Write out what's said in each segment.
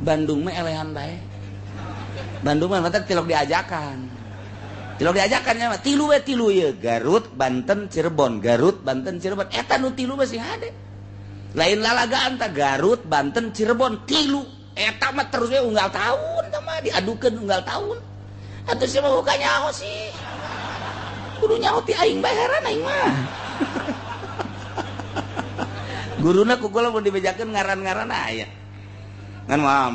Bandung mah elehan bae. Bandung mah mata tilok diajakan. Tilok diajakannya mah tilu we tilu ye Garut, Banten, Cirebon, Garut, Banten, Cirebon. Eta nu tilu mah sing hade. Lain lalagaan tah Garut, Banten, Cirebon tilu. Eta mah terus we unggal tahun tah mah diadukeun unggal tahun. Atuh sia mah buka nyaho sih. Kudu nyaho ti aing bae heran aing mah. Guruna kukula mun dibejakeun ngaran-ngaran aya. Kan moal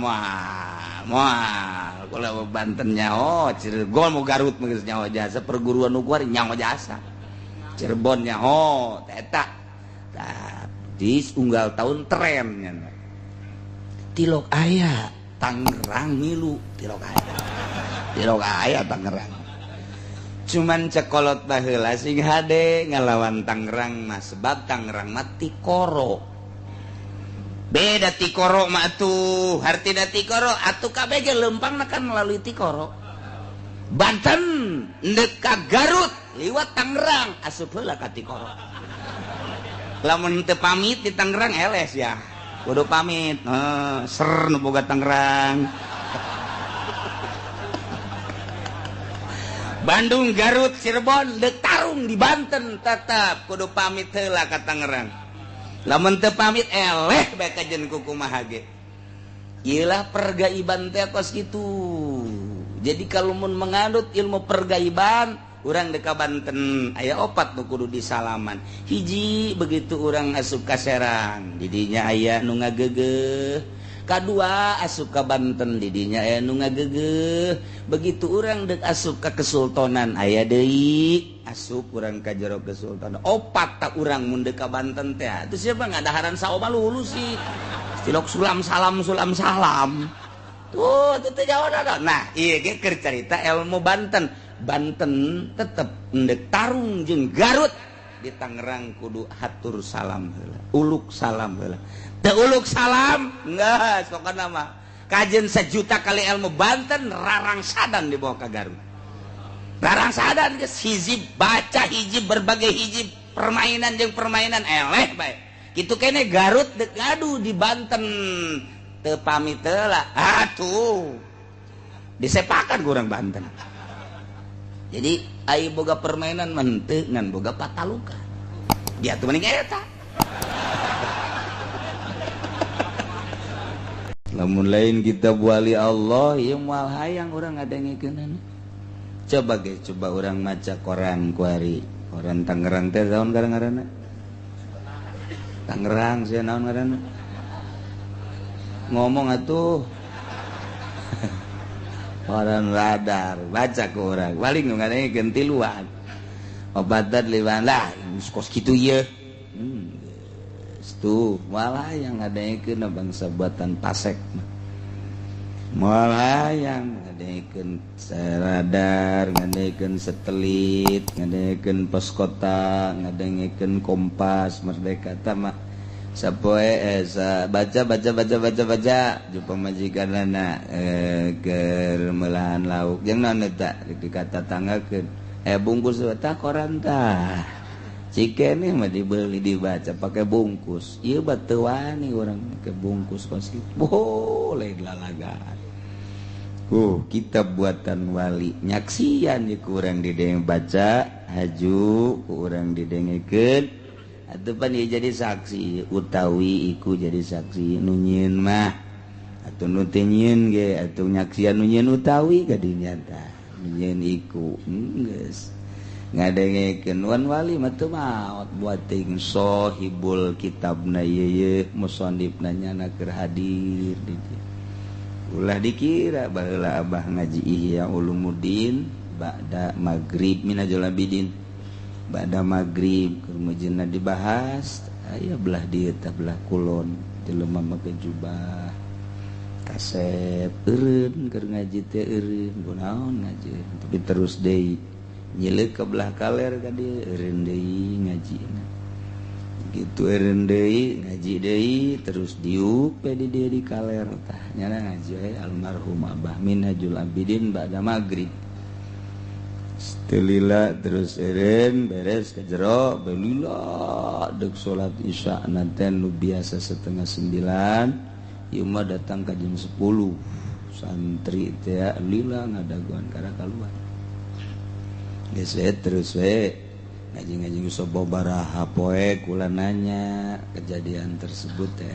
kalau Banten nyaho, Cirebon mau Garut mah nyaho jasa, perguruan nukuar nyaho jasa. Cirebon nyaho, eta. Tah, di unggal tahun tren nya. Tilok aya, Tangerang ngilu, tilok aya. Tilok aya Tangerang. Cuman cekolot baheula sing hade ngalawan Tangerang mah sebab Tangerang mah tikoro. Beda tikoro mah atuh, hartina tikoro atuh kabeh ge lempangna kan melalui tikoro. Banten neuk ka Garut liwat Tangerang asup heula ka tikoro. Lamun teu pamit di Tangerang eles ya. Kudu pamit. Ser nu boga Tangerang. Bandung, Garut, Cirebon deuk tarung di Banten tetep kudu pamit heula ka Tangerang. Lamun teu pamit eleh bae kajen kumaha ge. Ieu lah pergaiban teh kos kitu. Jadi kalau mun menganut ilmu pergaiban, urang deuk ka Banten aya 4 nu kudu disalaman. Hiji begitu urang asup ka Serang, di dinya aya nu ngageugeuh. Kadua asup ka Banten, di dinya aya nu ngageugeuh. Begitu urang deuk asup ka Kesultanan aya deui asup urang ka jero Kesultanan. 4 tak urang mun deuk ka Banten teh. Terus siapa ngadaharan saoma lulus sih. Tilok sulam salam. Tuh teu jauh da. Nah, ieu ge keur carita ilmu Banten. Banten tetep endek tarung jeung Garut di Tangerang kudu hatur salam heula. Uluk salam heula. Teu uluk salam geus pokona mah. Kajen 1 juta kali ilmu Banten rarang sadan dibawa ka Garut. Rarang sadan geus hiji baca hiji berbagai hiji permainan jeung permainan eleh bae. Kitu kene Garut deuk ngadu di Banten teu pamit heula. Atuh. Disepakan ku urang Banten. Jadi ai boga permainan menteu ngan boga pataluka. Dia tuh mending eta. Lamun lain kita wali Allah, ieu moal hayang urang ngadengikeun. Coba urang maca koran ku hari. Koran Tangerang teh naon ngaranna? Tangerang sia naon ngaranna? Ngomong atuh. Koran Radar, baca ku urang. Paling nu ngadengikeun tiluan. Obatan liwan lah, kos kitu ieu. Tuh, malah yang ngadengikeun bangsa buatan Pasek mah. Malah yang ngadengikeun radar, ngadengikeun satelit, ngadengikeun pos kota, ngadengikeun Kompas, Merdeka tah mah sapoe baca jupa majikanana keur meulahan lauk. Jeung naon eta dikata tanggakeun. Bungkus tah koran tah. Cikene mah dibeli dibaca pakai bungkus. Ieu batu wani urang pakai bungkus kos boleh lalagaan. Kitab buatan wali nyaksian di kurang dideng baca haju kurang didengekeun atuh pan ieu jadi saksi utawi iku jadi saksi nu nyieun mah atuh nu teu nyieun ge atuh nyaksian nu nyieun utawi gadinya tah nu nyieun iku geus ngadengekeun wan wali mah teu maot buating sohibul kitabna ieu musannifna nyana keur hadir di dieu. Ulah dikira baheula abah ngaji Ihya Ulumuddin ba'da maghrib minajul abidin. Ba'da maghrib keur meujeunna dibahas aya belah dieu tah belah kulon jelema make jubah kasep eureun keur ngaji teh eureun kunaon ngaji tapi terus deui nyeleuk ke belah kaler ka dieu eureun deui ngajina gitu eureun deui ngaji deui terus diuk pe di dieu di kaler tah nyana ngaji almarhum Abah Minhajul Abidin ba'da maghrib Telila terus eureun beres ka jero belila deuk salat isya nanten nu biasa 8:30 ieu mah datang ka jam 10 santri teh lila ngadaguan karena keluar geus we terus we ngaji-ngaji sababaraha poe kula nanya kejadian tersebut teh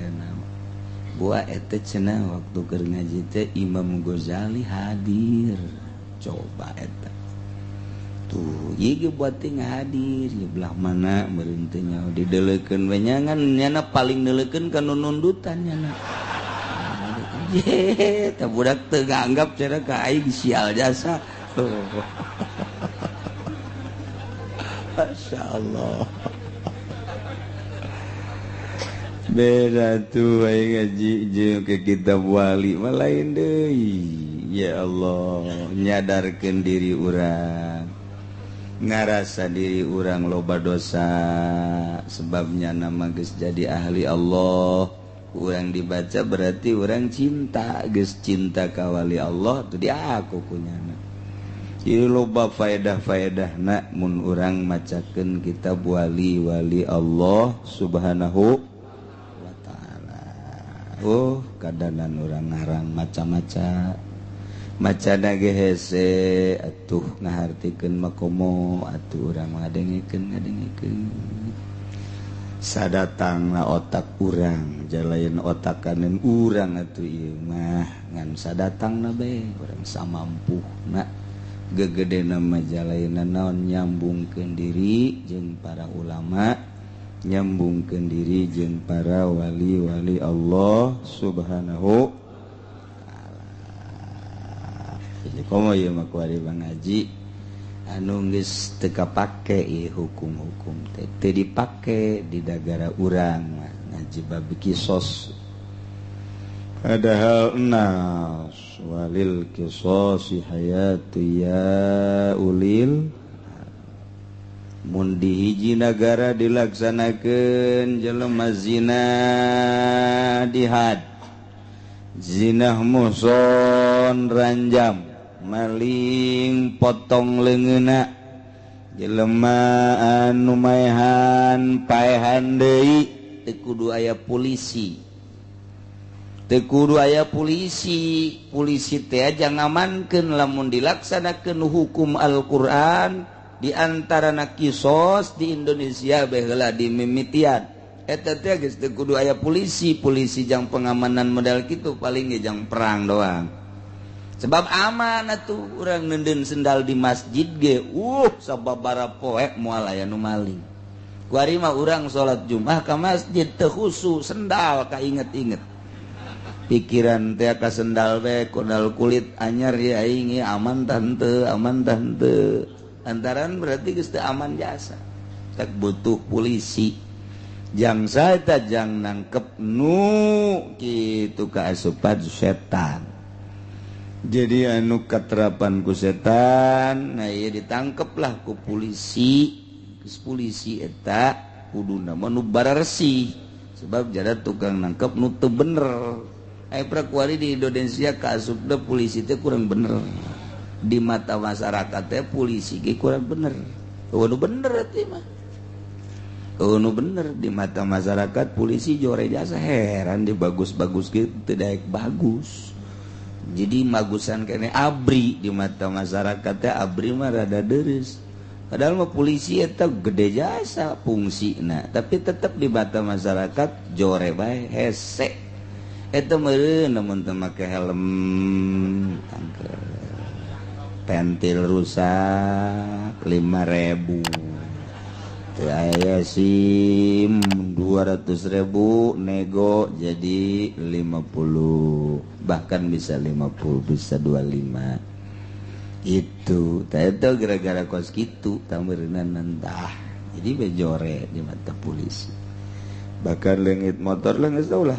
buah eta cenah waktu keur ngaji teh Imam Ghazali hadir coba eta tuh ieu buat teh hadir di belah mana meureun teh nya dideleukeun we nyangan nyana paling neuleukeun ka nu nundutan nyana ye tah budak teu nganggap cenah ka aing sial jasa masyaallah beda tuh aing ngaji jeung ke kitab wali mah lain deui ya Allah nyadarkeun diri urang ngarasa diri urang loba dosa sebabnya nama geus jadi ahli Allah urang dibaca berarti urang cinta geus cinta ka wali Allah tuh diaku kunyana ieu loba faedah-faedahna mun urang macakeun kitab wali-wali Allah subhanahu kadanan orang ngarang maca-maca macana ge hese atuh ngahartikeun makomo atuh urang ngadengikeun sadatangna otak urang jalayan otakaneun urang atuh ieu mah ngan sadatangna bae urang samampuhna gegedena mah jalayeuna naon nyambungkeun diri jeung para ulama nyambungkeun diri jeung para wali-wali Allah subhanahu ta'ala. Jadi komo ieu mah kuari ngaji anu geus teu kapake ieu hukum-hukum teu dipake di negara urang mah ngaji bab kisos padahal nas walil qisasi hayatu ya ulil mun di hiji nagara dilaksanakeun jelema zina dihad zina muson ranjam maling potong leungeuna jelema anu maehan paehan deui teu kudu aya polisi polisi teh aja ngamankeun lamun dilaksanakeun hukum Al-Qur'an di antara kisos di Indonesia baheula di mimitian eta teh geus teu kudu aya polisi jang pengamanan model kitu paling ge jang perang doang sebab aman atuh urang neudeun sendal di masjid ge sababaraha poe moal aya nu maling kuari mah urang salat Jumat ka masjid teu khusu sendal kainget-inget pikiran teh ka sendal we kodal kulit anyar ya aing aman tante antaran berarti geus teu aman jasa tak butuh polisi jang saeta jang nangkep nu kitu kaasupan setan jadi anu katerapan ku setan nah ieu ditangkeplah ku polisi geus polisi eta kuduna mah nu bararesi sebab jada tukang nangkep nu teu bener aya prakuari di Indonesia kaasupna polisi teh kurang bener di mata masyarakat teh polisi ge kurang bener. Nu bener teh mah. Nu bener di mata masyarakat polisi jore jasa heran di bagus-bagus ge teu daek bagus. Jadi magusan kene abri di mata masyarakat teh abri mah rada deres. Padahal mah polisi eta gede jasa fungsina, tapi tetep di mata masyarakat jore bae hese. Eta meureun lamun teu make helm tangkeur pentil rusak 5.000 teu aya SIM 200.000 nego jadi 50 bahkan bisa 50 bisa 25 itu teh gara-gara kos kitu tameureunana entah jadi bejore di mata polisi bakar leungit motor leungit ulah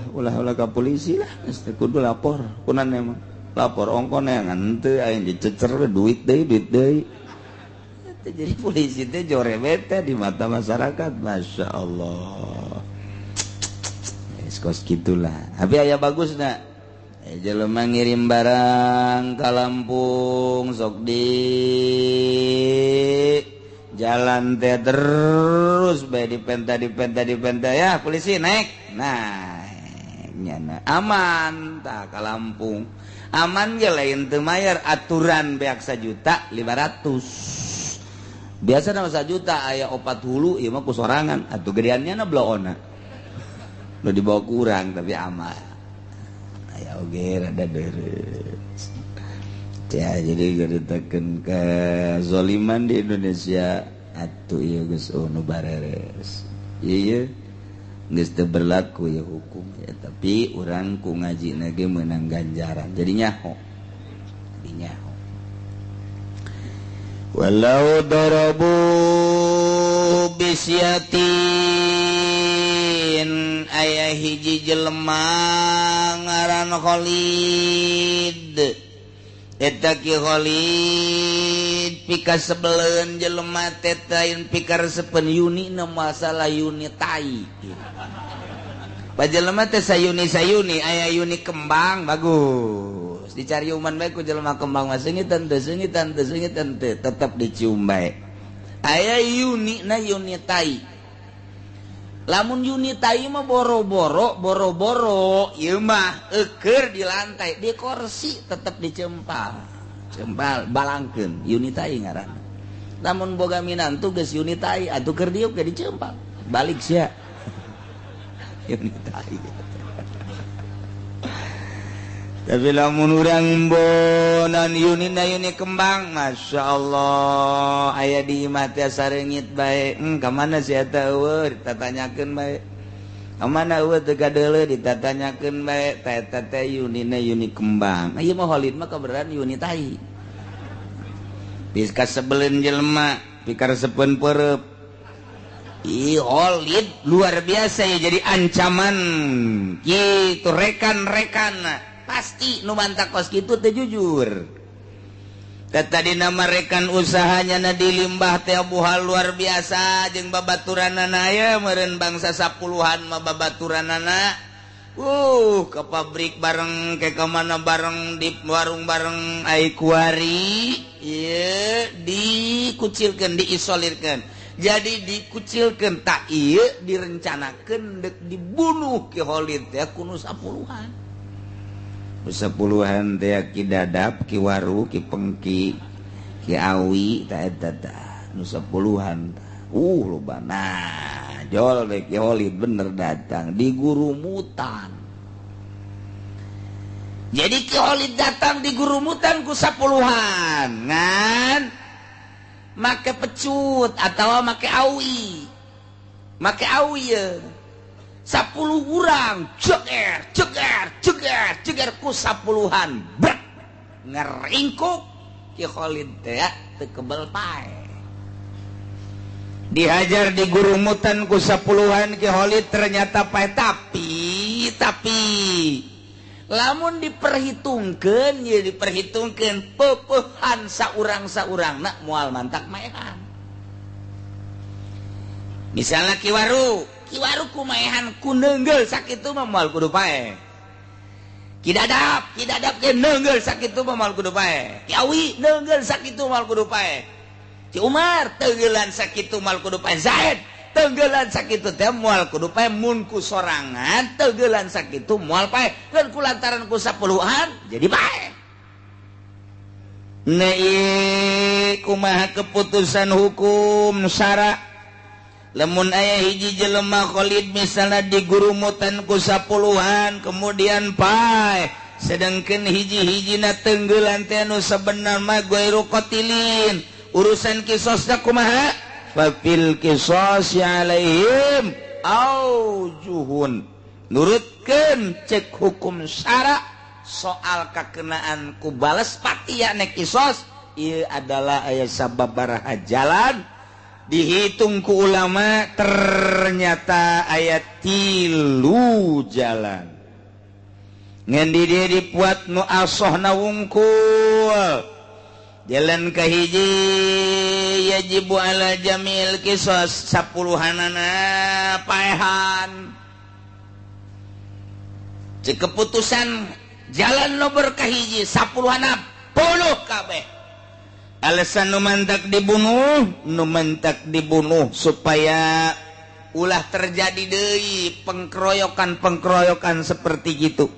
ka polisi lah geus kudu lapor kunaon emang lapor ongkon yang henteu aing dicecer duit deui jadi polisi teh jore bete di mata masyarakat masya Allah kos gitulah tapi aya bagusna jelema ngirim barang ka Lampung sok di jalan teh terus bae dipenta ya polisi naik nah nyana aman tak ka Lampung aman ge lain teu mayar aturan beak 1 juta 500 biasa nama 1 juta aya 4 hulu ieu mah ku sorangan atuh gedeannya na bloona lo dibawa kurang tapi aman aya oge rada deres ya jadi geretakeun ka zaliman di Indonesia atuh ieu geus nu bareres ieu geus teu berlaku ya hukum ya tapi urang ku ngaji ge meunang ganjaran jadi nyaho walau darabu bisyatin aya hiji jelema ngaran Khalid eta ki Khalid pika sebeleun jelema teh lain pikar sepen Yuni na masalah Yuni tai pajelema teh sayuni aya Yuni kembang bagus dicari uman bae ku jelema kembang mah seungitan teu tetep dicium bae aya Yuni na Yuni tai lamun Yuni tai mah boro-boro ieu mah eukeur di lantai di kursi tetep dicempal balangkeun Yuni tai ngaranna lamun boga minantu geus Yuni tai atuh keur diuk ge dicempal balik sia Yuni tai tapi lamun urang imbonan Yuni kembang Masya Allah aya di imah teh sareungit bae ka mana si eta eueuh ditatanyakeun bae ka mana eueuh teu kadeuleu ditatanyakeun bae tah eta teh Yuni kembang ieu mah Khalid mah kabeneran Yuni tai geus kasebeleun jelema pikar sepeun peureup Khalid luar biasa ya jadi ancaman kitu rekan-rekan pasti nu mantak kos kitu teh jujur tadi nama rekan usahanya na di limbah teh buhal luar biasa jeung babaturanana aya meureun bangsa 10-an mah babaturanana ke pabrik bareng ke kemana bareng di warung bareng ai kuari ieu dikucilkeun diisolirkeun jadi dikucilkeun tak ieu direncanakeun dek dibunuh ki Khalid teh kuno 10-an 10-an teh ki dadap ki waru ki pengki ki awi ta eta tah nu 10-an loba nah jol deh ki Khalid bener datang di gurumutan jadi ki Khalid datang di gurumutan ku 10-an ngan make pecut atawa make awi ya 10 urang ceger ku 10-an ngeringkuk ki Khalid teh teu kebel pae dihajar di gurumutan ku 10-an ki Khalid ternyata pae tapi lamun diperhitungkeun peupehan saurang-saurangna moal mantak maehan misalnya ki waru kumaehan ku neungeul sakitu mah moal kudu pae ki dadap ge neungeul sakitu mah moal kudu pae ki awi neungeul sakitu moal kudu pae ki Umar teungeulan sakitu moal kudu pae Zaid teungeulan sakitu teh moal kudu pae mun ku sorangan teungeulan sakitu moal pae dan kulantaran ku 10-an jadi pae kumaha keputusan hukum syara lamun aya hiji jelema Khalid misalnya di gurumutan ku 10-an kemudian pae sedangkeun hiji-hijina teungeulan teh anu sabenar mah ghairu qatilin urusan qisasna kumaha fafil qisas alaihim aujuhun nurutkeun cek hukum syara soal kakenaan ku bales pati nek qisas ieu adalah aya sababaraha jalan dihitung ku ulama ternyata ayat 3 jalan ngan di dia dipuat nu asohna wungkul jalan kahiji yajibu ala jamil qisas 10-anana paehan cek keputusan jalan nomor kahiji 10-ana puluh kabeh alasan nu mantak dibunuh supaya ulah terjadi deui pengkeroyokan seperti gitu.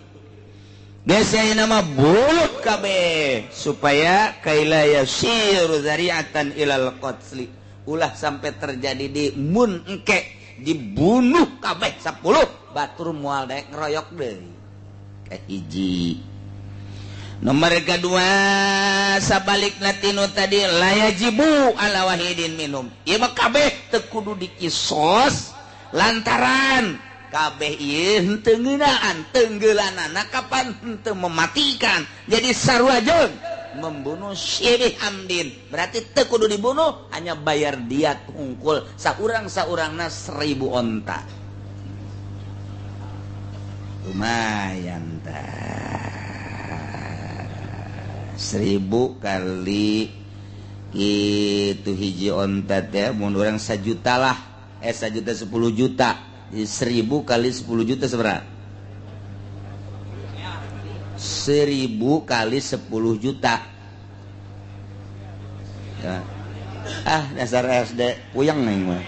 Biasanya nama bulut kabeh supaya kaila yasiru zari'atan ilal qatsli. Ulah sampai terjadi di mun engke dibunuh kabeh 10 batur moal daek ngeroyok deui. Kahiji. Nomor kedua sabalik latino tadi layajibu ala wahidin minum. Ieu mah kabeh teu kudu dikisos lantaran kabeh ieu henteu ngeunaan teunggelanana kapan henteu mematikan. Jadi saruajeun membunuh Syirih Hamdin berarti teu kudu dibunuh, hanya bayar diat hungkul saurang-saurangna 1000 onta. Lumayan tah. 1000 kali itu hiji onta teh mun urang 1 juta lah 1 juta 10 juta. Jadi 1000 kali 10 juta seberapa? 1000 kali 10 juta ya. Dasar SD puyeng nih mah.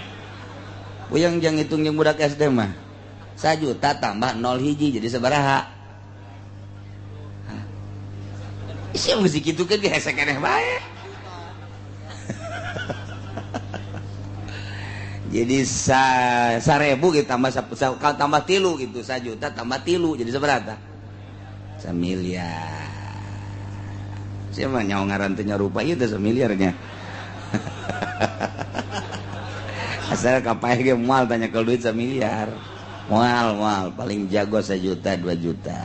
Puyeng jang hitung yang budak SD mah 1 juta tambah 0 hiji jadi sabaraha? Isi yang mesti gitu kan gak keneh bae. Jadi 1000 kita tambah 3 gitu 1 juta tambah 3 jadi seberapa? 1 miliar. Siapa nyawa ngarantunya rupa itu 1 miliarnya. Asal kapai ge moal tanya kalau duit 1 miliar. Moal paling jago 1 juta 2 juta.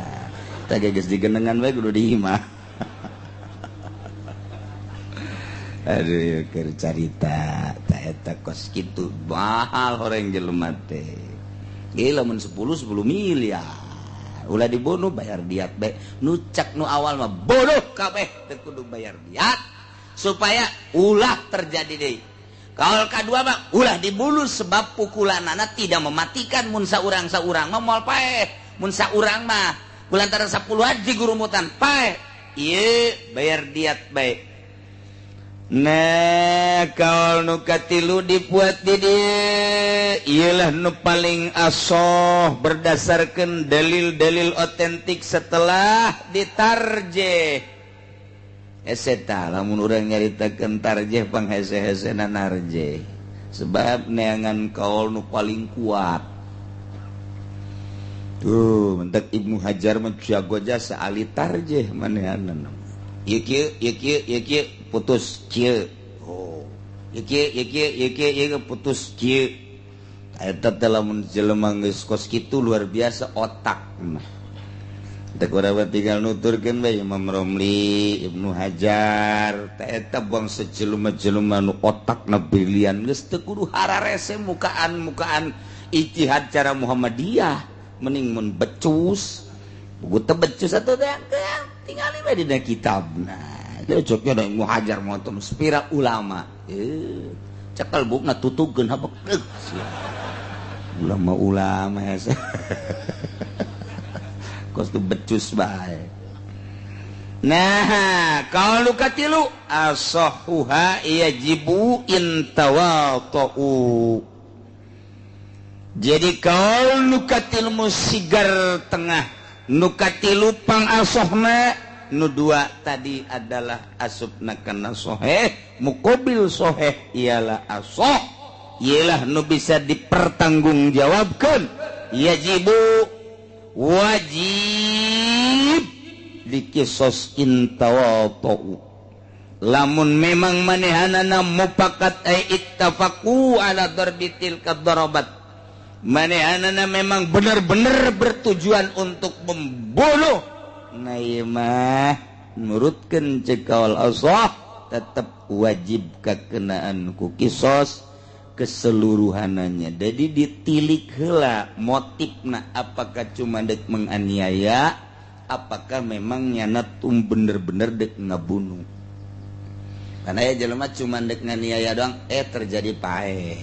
Tadi geus digenengan bae kudu diimah. Aduh keur carita ta eta kos kitu mahal horeng jelema teh. Ge lamun 10 miliar. Ulah dibunuh bayar diat bae. Nu cak nu awal mah bodoh kabeh teu kudu bayar diat supaya ulah terjadi deui. Kaul kadua mah ulah dibunuh sebab pukulanana tidak mematikan mun saurang-saurang mah moal paeh. Mun saurang mah kulantaran 10 haji gurumutan paeh. Ieu bayar diat bae. Nah kaul nu katilu dibuat di dieu ialah nu paling asoh berdasarkan dalil-dalil otentik setelah ditarjeh. Eta lamun urang nyaritakeun tarjeh panghese-hesena narjeh. Sebab neangan kaul nu paling kuat. Tuh, mentek Ibnu Hajar mah jago jasa ahli tarjeh manehanna. Ieu putus kieu. Oh. Ieu putus kieu. Eta teh lamun jelema geus kos kitu luar biasa otakna. Teu urang tinggal nuturkeun bae Imam Romli, Ibnu Hajar, eta buang sejelema-jelema nu otakna brilian geus teu kudu hararese mukaan ijtihad cara Muhammadiyah. Mending mun becus. Buku teu becus atuh teh tinggali bae dina kitabna. Cocoknya ada Ibnu Hajar motor spira ulama. Cekal bukna tutugkeun habek. Ulama hese. Kos tu becus bae. Nah, kalau katilu asahuha yajibu intawatu. Jadi kalau nukatil musigar tengah nukatilu pang asohna nu dua tadi adalah asubna kana soheh mukobil soheh ialah asoh ialah nu bisa dipertanggungjawabkan yajibu wajib dikisos intawatu lamun memang manehanana mupakat ay ittafaqu ala darbitil kadarabat manehanana memang benar-benar bertujuan untuk membunuh naimah nurutkeun cekal asah tetap wajib kakenaan ku kisos keseluruhannya. Jadi ditilik heula motifna apakah cuma dek menganiaya apakah memang nyana bener-bener dek ngabunuh. Karena ya jelema cuma dek nganiaya doang terjadi pae.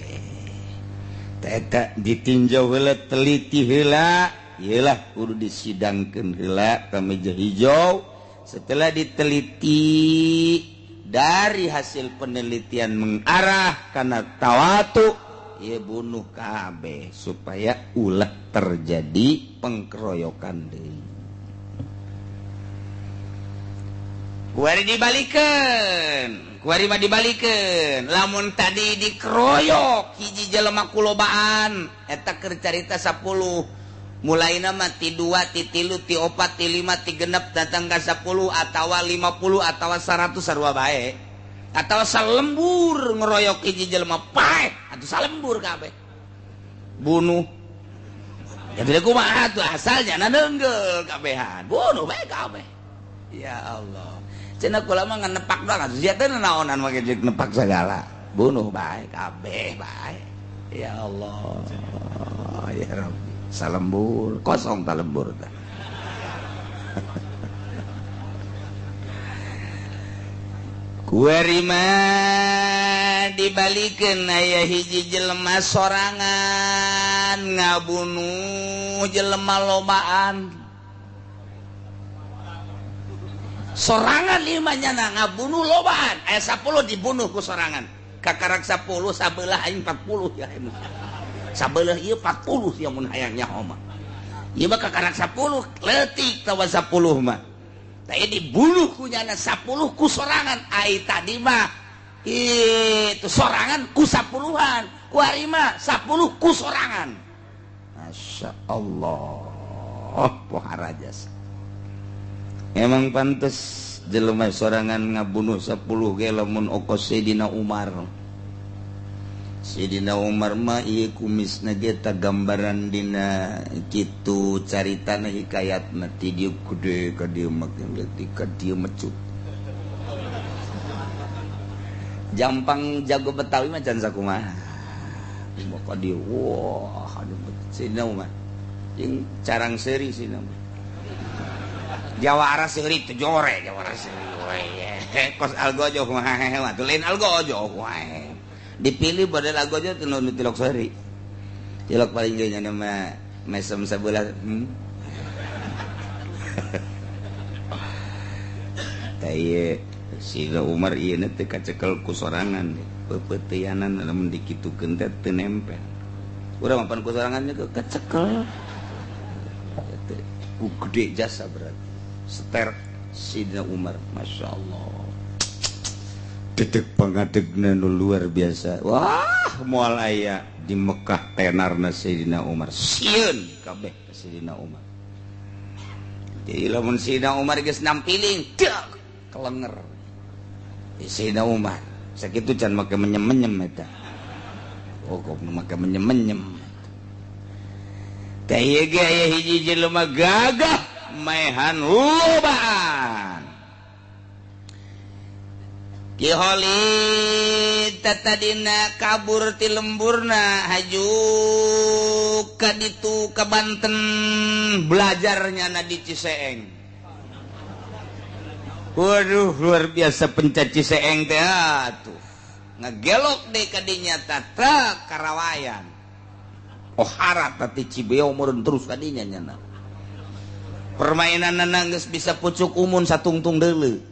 Eta ditinjau heula teliti heula iyalah kudu disidangkeun heula ka meja hijau. Setelah diteliti dari hasil penelitian mengarah karena tawatu ia bunuh kabeh supaya ulah terjadi pengkeroyokan deui. Kuari dibalikeun lamun tadi dikeroyok hiji jelema kulobaan eta keur carita 10 mulaina mah ti 2 ti 3 ti 4 ti 5 ti 6 datang ka 10 atawa 50 atawa 100 sarua bae atawa salembur ngeroyok hiji jelema paeh atuh salembur kabeh bunuh jadi kumaha atuh asalnya nadeungeul kabehan bunuh bae kabeh ya Allah. Cenah kula mah nepak doang atuh sia teh naonan make jeung nepak segala. Bunuh bae kabeh bae. Ya Allah. Ya Rabbi. Salembur kosong ta lembur teh. Kuari mah dibalikeun aya hiji jelema sorangan ngabunuh jelema lobaan. Sorangan limanya ngabunuh lobaan aya 10 dibunuh ku sorangan kakarak 10 sabelah aing 40 ya sabelah ieu 40 ya mun hayang nyaho mah ieu mah kakarak 10 leutik tawa 10 mah tah dibunuh ku nyana 10 ku sorangan ai tadi mah itu sorangan ku 10-an ku ari mah 10 ku sorangan masyaallah pohara jasa. Emang pantes jelema sorangan ngabunuh 10 ge lamun okos Sayyidina Umar. Sayyidina Umar mah ieu kumisna ge ta gambaran dina kitu caritana hikayatna ti dieu gede ka dieu mah leutik ka dieu mecut. Jampang jago Betawi mah can sakumaha. Ka dieu wah aduh Sayyidina Umar. Jeung carang seuri Sayyidina Umar. Jawara seuri teu jore jawara seuri we kos algojo kumaha atuh lain algojo wae dipilih badal algojo teu nu tilok seuri tilok paling ge nya mah mesem sabelah tah ieu si Umar ieu teh kacekel ku sorangan pepeuteuyanan lamun dikitukeun teh teu nempel urang mapan ku sorangan kecekel ku gede jasa berarti seter Sayyidina Umar Masya Allah dedek pangadegna nu luar biasa wah moal aya di Mekah tenarna Sayyidina Umar sieun kabeh ka Sayyidina Umar jadi lamun Sayyidina Umar geus nampiling dak kelenger Sayyidina Umar sakitu can make menyem-menyem eta oh kok make menyem-menyem teh ieu ge aya hiji jelema gagah maehan lobaan Ki Holid tatadina kabur ti lemburna haju ka ditu ka Banten belajarnya na di Ciseeng waduh luar biasa pencat Ciseeng teh atuh ngagelok deui ka dinya tata Karawayan oh harat tati Cibeong meureun terus ka dinya nya permainan nangis bisa pucuk umun satungtung deuleu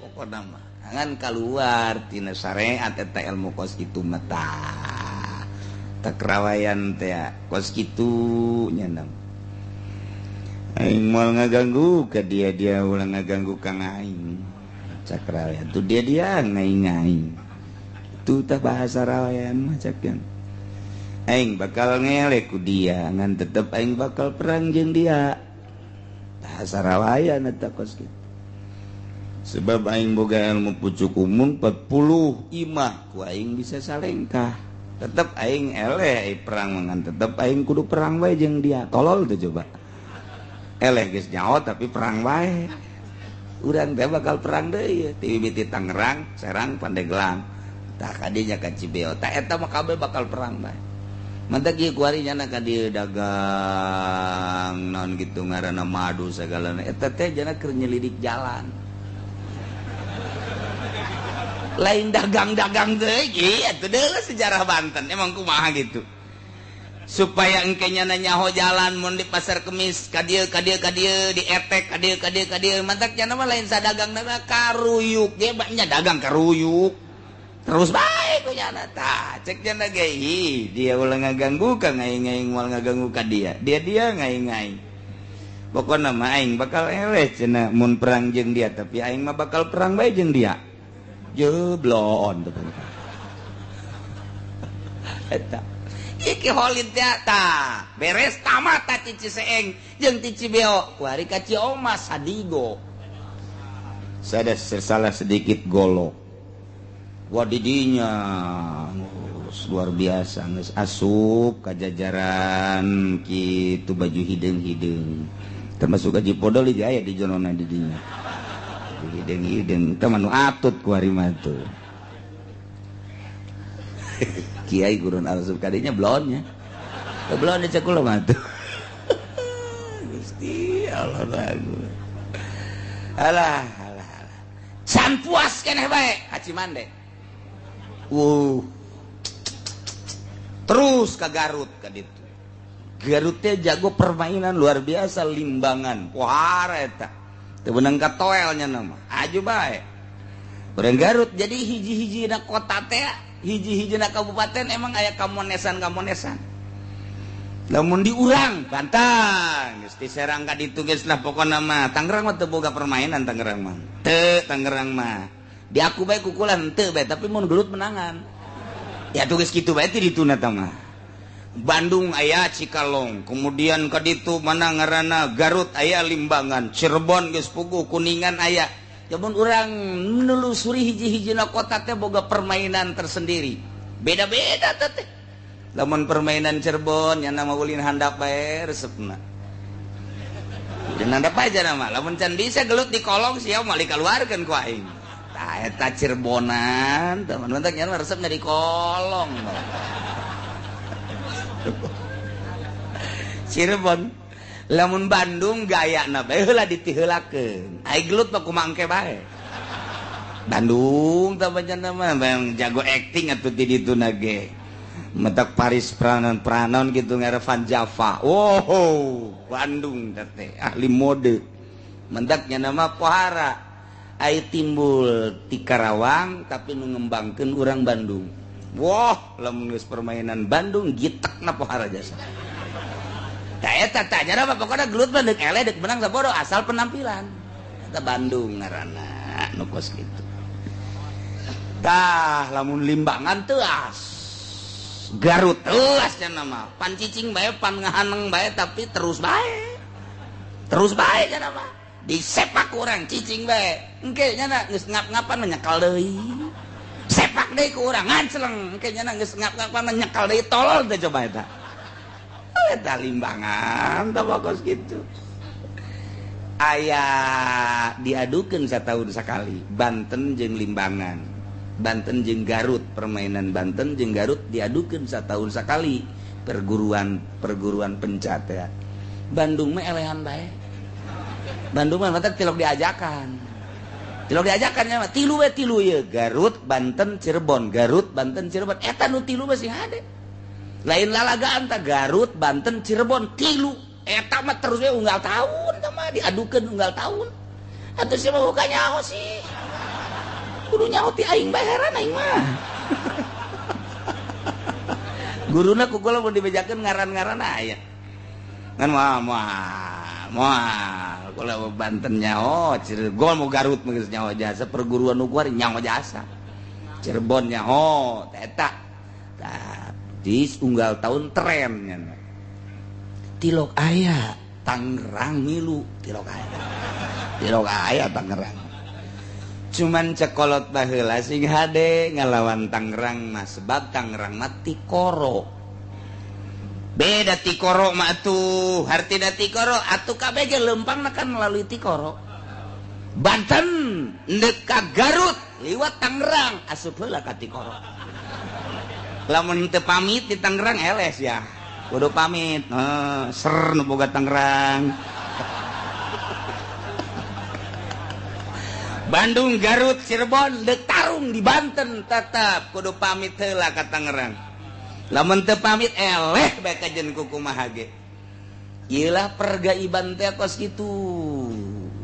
pokona mah angan kaluar tina syariat eta ilmu kos kitu mah tah Karawayan teh kos kitu nya aing moal ngaganggu ka dia ulah ngaganggu kang aing Karawayan tuh dia ngaing-ngaing itu tah bahasa Rawayan mah cakeun aing bakal ngelek ku dia ngan tetep aing bakal perang jeung dia bahasa Rawayan eta kos kitu sebab aing boga ilmu pucuk umum 40 imah ku aing bisa salengkah tetep aing eleh perang mangan tetep aing kudu perang wae jeung dia tolol teh coba eleh geus nyaho tapi perang wae urang teh bakal perang deui ti mimiti Tangerang Serang Pandeglang tah kadinya ka Cibeong tah eta mah kabeh bakal perang bae mantap ieu kuari nyana ka dieu dagang naon kitu ngaranna madu sagalana eta teh jana keur nyelidik jalan lain dagang-dagang deui ieu atuh deuleu sejarah Banten emang kumaha gitu supaya engke nyana nyaho jalan mun di pasar Kemis ka dieu dietek ka dieu mantap nyana mah lain sadagang karuyuk ge nya dagang karuyuk terus baik kunyana tah cek jana ge dia ulah ngaganggu ka ngaing-ngaing moal ngaganggu ka dia ngaing-ngaing pokona mah aing bakal eleh cenah mun perang jeung dia tapi aing mah bakal perang bae jeung dia jeblon eta iki holid teh beres tamat ta Cici Seeng jeung Cici Beo kuari ka Cioma sadigo sada salah sedikit golok wadidinya luar biasa geus asup ka jajaran kitu baju hideung-hideung termasuk Haji Podol aya di jonona di dinya hideung-hideung teh manu atut kuari mah tuh Kiai gurun asup kadinya blonnya blonnya cek kula mah tuh Gusti Allah ragu alah can puas keneh bae Haji Mande terus ke Garut ka ditu Garut teh jago permainan luar biasa limbangan pohara eta teu beunang ka toelnya nama aju bae urang Garut jadi hiji-hijina kota teh hiji-hijina kabupaten emang aya kamonesan lamun di urang Banten geus diserang ka ditu geus lah pokona mah Tangerang mah teu boga permainan Tangerang mah di aku bae kukulan teu bae tapi mun gelut menangan ya tugas kitu bae ti dituna tah mah Bandung aya Cikalong kemudian ka ditu mana ngaranna Garut aya Limbangan Cirebon geus puguh Kuningan aya jamun urang menelusuri hiji-hijina kota teh boga permainan tersendiri beda-beda teh lamun permainan Cirebon nya nama ulin handap bae resepna ulin handap aja nama lamun can bisa gelut di kolong sia mah dikaluarkeun ku aing tah eta Cirebonan teman mentak nya resepnya di kolong Cirebon lamun Bandung gayana bae heula ditiheulakeun ai gelut mah kumaha engke bae Bandung tah panjenengan mah jago acting atuh di dituna ge metak Paris Pranon gitu ngarevan Java Bandung teh ahli mode mentaknya nama pohara ai timbul ti Karawang tapi nu ngembangkeun urang Bandung lamun geus permainan Bandung gitekna pohara jasa da eta tah nya apa pokona gelut mah deuk eleh deuk menang sabodo asal penampilan eta Bandung ngaranna nu kos kitu tah lamun Limbangan teu Garut telas cenah mah pan cicing bae pan ngahaneng bae tapi terus bae cenah mah disepak urang cicing bae engke nya geus ngap-ngapan nyekal deui sepak deui ku urang ngancleng engke nya geus ngap-ngapan nyekal deui tolol teh coba eta Limbangan tah bagus kitu aya diadukeun satahun sakali Banten jeung Limbangan Banten jeung Garut permainan Banten jeung Garut diadukeun satahun sakali perguruan pencat ya Bandung mah elehan bae Bandung mah matak tilok diajakan nya mah tilu ye Garut Banten Cirebon Garut Banten Cirebon eta nu tilu mah sing hade lain lalagaan tah Garut Banten Cirebon tilu eta mah terus we unggal tahun tah mah diadukeun unggal tahun atuh sia mah buka nyaho sih kudu nyaho ti aing bae heran aing mah guruna ku kula mun dibejakeun ngaran-ngaran aya ngan moal kula Banten nyaho Cirebon mau Garut mah geus nyaho jasa perguruan nu kuari nyaho jasa Cirebon nyaho eta tah di unggal tahun tren nya tilok aya Tangerang ngilu tilok aya Tangerang cuman cekolot baheula sing hade ngalawan Tangerang mah sebab Tangerang mah tikoro beda tikoro mah atuh hartina tikoro atuh kabeh ge leumpangna kan melalui tikoro Banten neuk ka Garut liwat Tangerang asup heula ka tikoro lamun teu pamit di Tangerang eles ya kudu pamit ser nu boga Tangerang Bandung, Garut, Cirebon, deuk tarung di Banten tetep kudu pamit heula ka Tangerang. Lamun teu pamit eleh bae kajen ku kumaha ge. Ieu lah pergaiban teh kos kitu.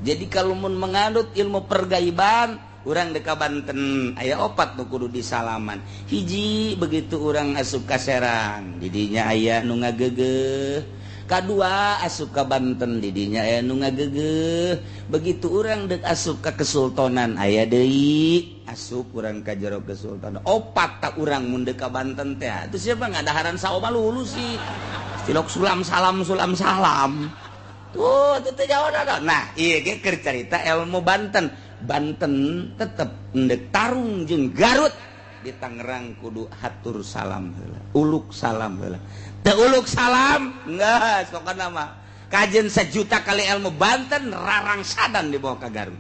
Jadi kalau mun menganut ilmu pergaiban urang deka Banten aya 4 nu kudu disalaman hiji begitu urang asup ka Serang didinya aya nu ngagegeh kadua asup ka Banten didinya aya nu ngagegeh begitu urang dek asup ka Kesultanan aya deui asup urang ka jero Kesultanan 4 tak urang mun dek ka Banten teh atuh siapa ngadaharan saoma lulus sih tilok sulam salam tuh teh jawaban nah ieu ge keur carita ilmu Banten tetep endek tarung jeung Garut di Tangerang kudu hatur salam heula uluk salam heula teu uluk salam enggak sokana mah kajen 1 juta kali ilmu Banten rarang sadan dibawa ka Garut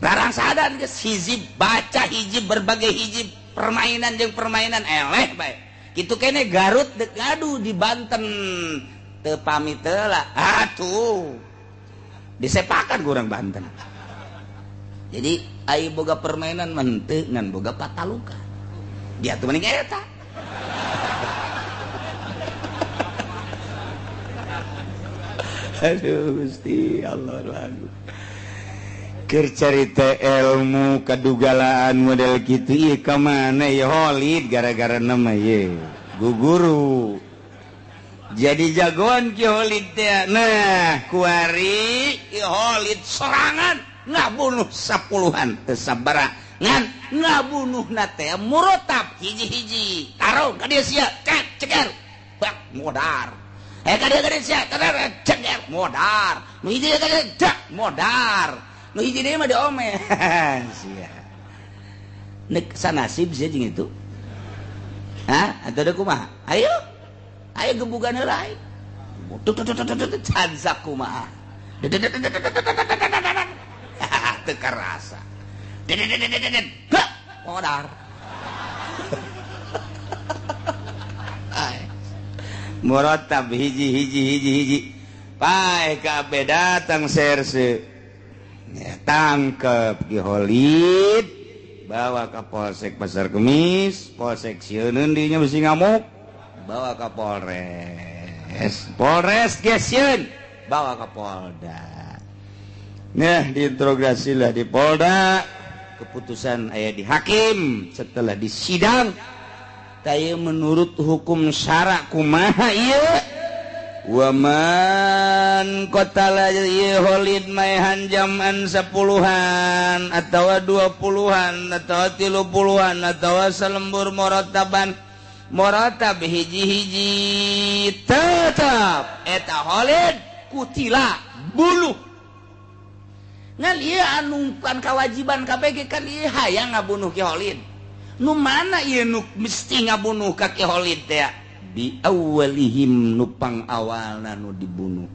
rarang sadan geus hiji baca hiji berbagai hiji permainan jeung permainan eleh bae kitu kene Garut dek ngadu di Banten teu pamit heula atuh disepakan kurang Banten jadi ai boga permainan menteu ngan boga pataluka dia tuh mending eta aduh Gusti Allah lagu keur carita ilmu kadugalaan model kitu ieu ka mana ya Holid gara-gara nama ye guguru jadi jagoan Ki Holid teh nah kuari Ki Holid sorangan ngabunuh 10-an teu sabaraha ngan ngabunuhna teh murotab hiji-hiji tarung ka dieu sia ceger bak modar kadang-kadang siap, ceger, modar. Nu hiji kadang dak modar. Nu hiji deui mah diomeh. Sia. Nek sanasib sia jeung itu. Hah? Atuh da kumaha? Ayo. Ayo gebugan heula ai. Can sakumaha. Teu karasa. Modar. Murotab hiji pae kabeh datang serse ya, tangkep Ki Holid bawa ke Polsek Pasar Kemis Polsek sieun dinya besi ngamuk bawa ke Polres gesieun bawa ke Polda nah diinterogasi lah di Polda keputusan aya di hakim setelah disidang taya menurut hukum syara kumaha ieu wa man qatala ieu Holid maehan jaman 10-an atawa 20-an atawa 30-an atawa salembur muratab hiji-hiji tetap eta Holid kutila buluh ngan ieu anu kan kewajiban KBG kan ieu hayang ngabunuh Ki Holid nu mana ieu nu mesti ngabunuh ka Ki Holid teh di awalihim nupang awalna nu dibunuh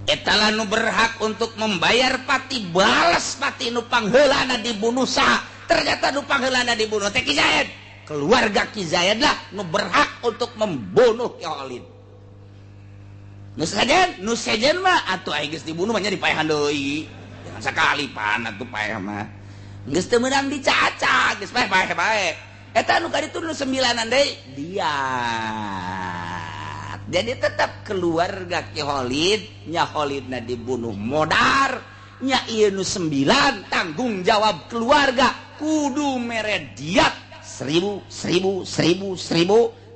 eta lah nu berhak untuk membayar pati balas pati nupang heulana dibunuh saha ternyata nupang heulana dibunuh teh Ki Zayed keluarga Ki Zayed lah nu berhak untuk membunuh Ki Holid nu sejen mah atuh aya geus dibunuh mah nya dipaehan deui jangan sakali pan atuh paeh mah geus teu meunang dicaca geus bae eta anu kaditu nu 9-an deui diat jadi tetap keluarga Ki Holid nya Holidna dibunuh modar nya ieu nu 9 tanggung jawab keluarga kudu mere diat 1000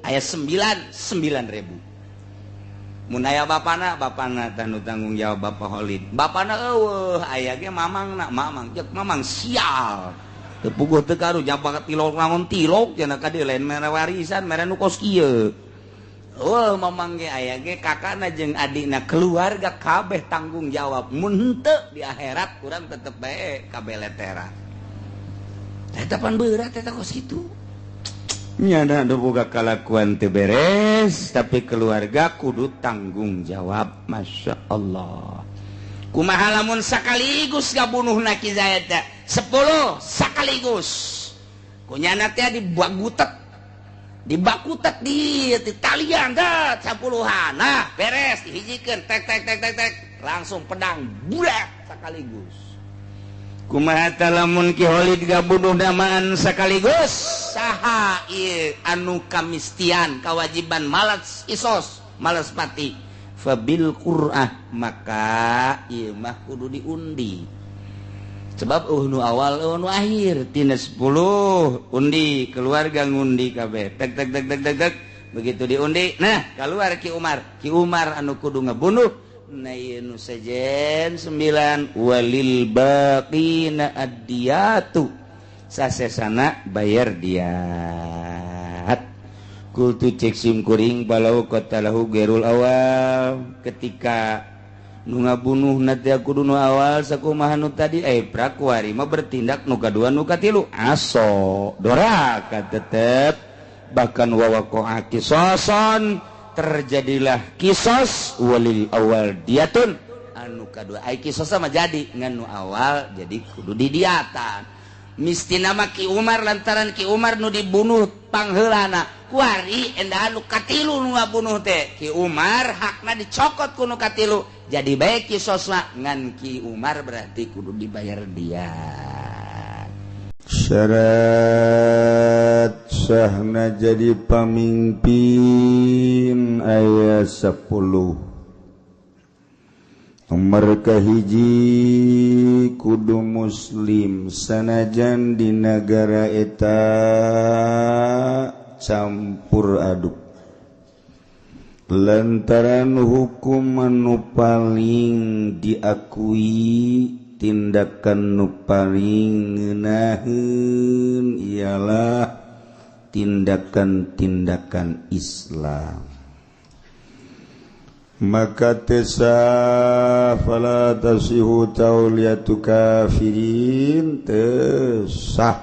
aya 9.000 mun aya bapana tanu tanggung jawab Bapak Holid bapana eueuh aya ge mamang cek mamang sial teu puguh teu karu jabak tilok naon tilok cenah ka dieu lain mere warisan mere nu kos kieu mamang ge aya ge kakana jeung adina keluarga kabeh tanggung jawab mun henteu di akhirat urang tetep bae kabeleteran eta pan berat eta kos kitu nyana ada boga kalakuan teu beres tapi keluarga kudu tanggung jawab Masya Allah kumaha lamun sakaligus ngabunuhna Ki Zayed 10 sakaligus kunyana teh dibakutet di talian dah 10-an nah beres dihijikeun tek langsung pedang bulat sakaligus kumaha lamun Ki Holid gabunuh damaan sakaligus saha ieu anu kamistian kewajiban malas isos malas pati fabil qur'ah maka ieu mah kudu diundi sebab nu awal nu akhir tina 10 undi keluarga ngundi kabeh tek tek tek tek tek tek begitu diundi nah keluar Ki Umar anu kudu ngabunuh nah ieu nu sejen 9 walil baqina addiyatu sasesana bayar diat kultu cek sim kuring balau qatalahu gerul awal ketika nu ngabunuh nanti kudu nu awal sakumaha nu tadi prakuari mah bertindak nu kadua nu katilu aso doraka tetep bahkan wawaqa'a qisasan terjadilah kisos walil awal diatun anu kadua qisas mah jadi ngan nu awal jadi kudu didiatan mistina mah Ki Umar lantaran Ki Umar nu dibunuh pangheulana kuari endah nu katilu nu ngabunuh teh Ki Umar hakna dicokot ku nu katilu jadi baik kisosna ngan Ki Umar berarti kudu dibayar dia syarat sahna jadi pamimpin aya 10 nomor kahiji kudu muslim sanajan di negara eta campur aduk lantaran hukum anu paling diakui tindakan nu paling ngeunaheun ialah tindakan-tindakan Islam maka tesa fala tasihu tauliyatu kafirin tesah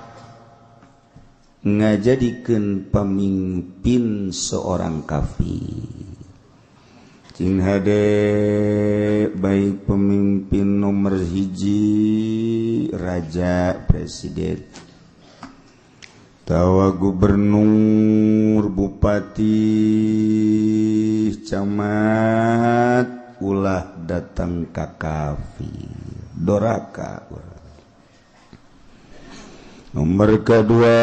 ngajadikeun pamimpin seorang kafir cing hade baik pemimpin nomor hiji raja presiden tawa gubernur bupati camat ulah datang ka kafir doraka nomor kedua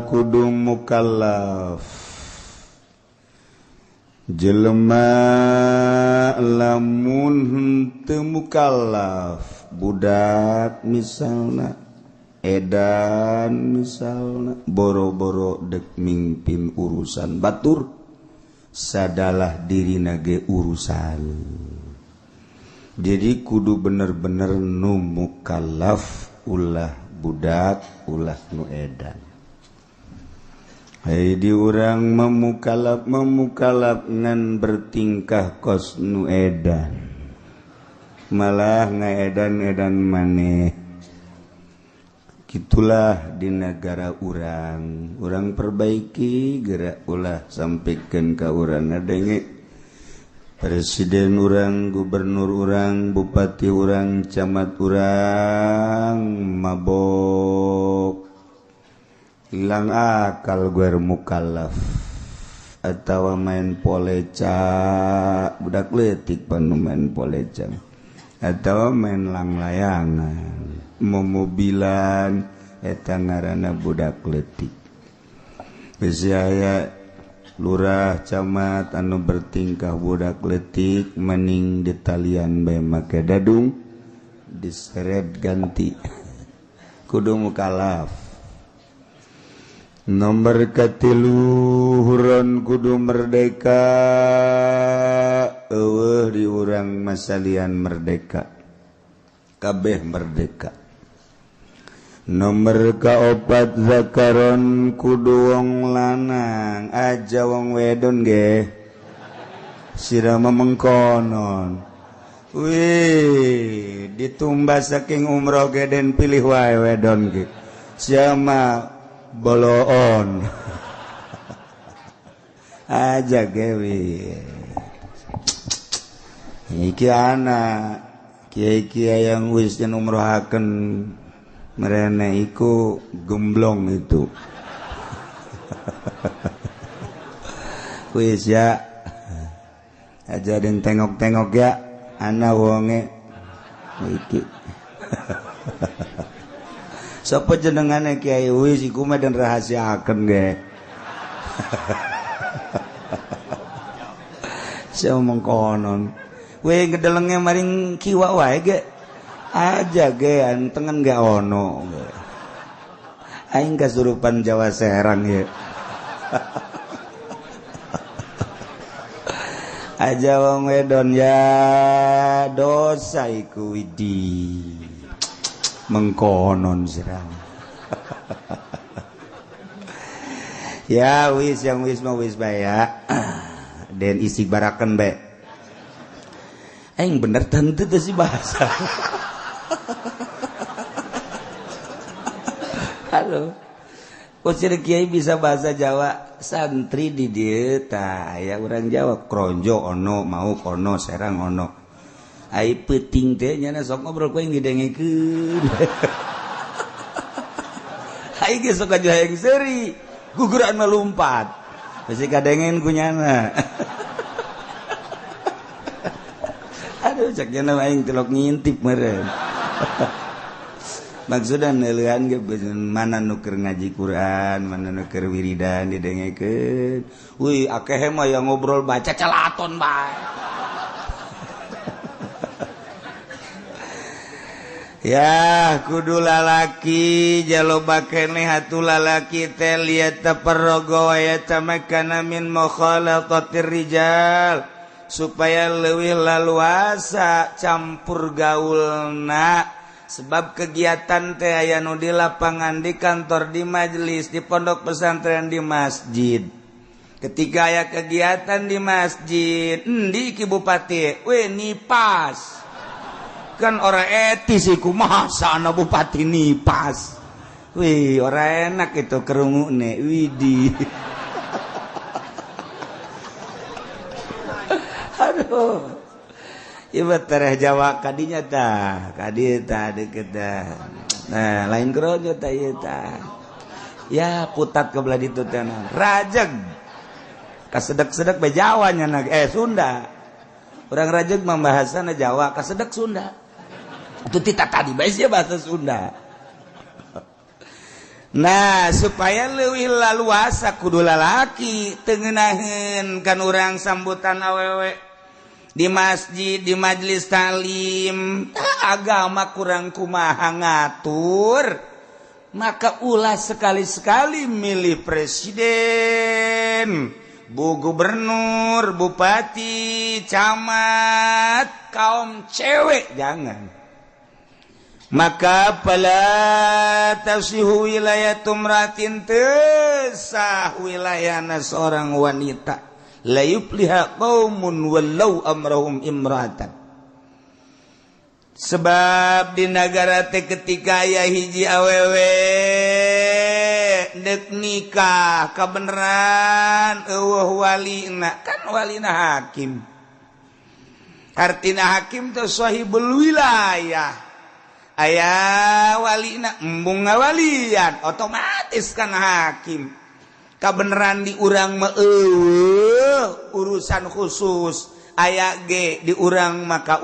kudu mukallaf jelema lamun henteu mukallaf budak misalna edan misalna boro-boro dek mimpin urusan batur sadalah dirina ge urusan jadi kudu bener-bener nu mukallaf ulah budak ulah nu edan di urang memukalap ngan bertingkah kos nu edan malah ngaedan-edan maneh gitulah di negara urang perbaiki gerak ulah sampaikan ka urang ngadenge presiden urang gubernur urang bupati urang camat urang mabok hilang akal gue mukallaf atau main poleca budak letik panu main poleca atau main langlayangan mobilan eta ngaranna budak letik geus aya lurah camat anu bertingkah budak letik mending di talian bae make dadung diseret ganti kudu mukallaf nomor katilu huron kudu merdeka eueuh di urang masalian merdeka kabeh merdeka nomor kaopat zakaron kudu wong lanang aja wong wedon ge sirama mengkonon wih ditumbas saking umroh ge den pilih wae wedon ge siama boloon aja gewi iki anak kiai-kiai yang wis yen umrohaken merene iku gemblong itu wis ya aja den tengok-tengok ya ana wonge iki sapa jenengane Kiai wis iku mah den rahasiakeun ge saya mengkonon we ngedelenge maring kiwa wae ge aja ge antengan gak ono aing kasurupan Jawa Serang ya aja wong wedon ya dosa iku widi mengkonon serang ya wis yang wis mau wis bae ya den isi baraken bae aing bener tante teh si bahasa halo kusir kiai bisa bahasa Jawa santri di dieu tah aya urang Jawa kronjo ono mau kono serang ono ai peuting teh nya sok ngobrol ku aing didengekeun ai ge sok aja yang seuri guguran melumpat pasti kadengen ku nyana aduh cak nya aing telok ngintip meureun maksudna neulehan ge mana nu keur ngaji Quran mana nu keur wiridan didengekeun wih akeh mah yang ngobrol baca calaton bae ya kudu lalaki jaloba keneh atuh lalaki teh liat taparrogo wa yatamakana min mukhalatatir rijal supaya leuwih laluasa campur gaulna sebab kegiatan teh aya nu di lapangan di kantor di majelis di pondok pesantren di masjid ketika aya kegiatan di masjid endi ki bupati we nipas kan ora etis iku masa ana bupati nipas wih ora enak itu kerungune widi aduh ieu tereh Jawa kadinya tah kadi tah deukeut tah nah lain krojo tah ieu tah ya putat ke belah ditu teh rajeg kasedek-sedek be Jawa nya Sunda urang rajeg mah bahasana Jawa kasedek Sunda itu tita tadi bae sia bahasa Sunda nah supaya leuwih laluasa kudu lalaki teu ngeunaheun kan urang sambutan awewe di masjid di majelis talim agama kurang kumaha ngatur maka ulah sekali-sekali milih presiden bu gubernur bupati camat kaum cewek jangan maka pala tasihu wilayatum ratin tesah wilayana seorang wanita la yufliha qaumun wallau amrahum imratan sebab di negara teh ketika aya hiji awewe deuk nikah kabeneran eueuh walina kan walina hakim artina hakim teh sahibul wilayah aya walina embung ngawalian otomatis kan hakim kabeneran di urang mah urusan khusus aya ge di urang maka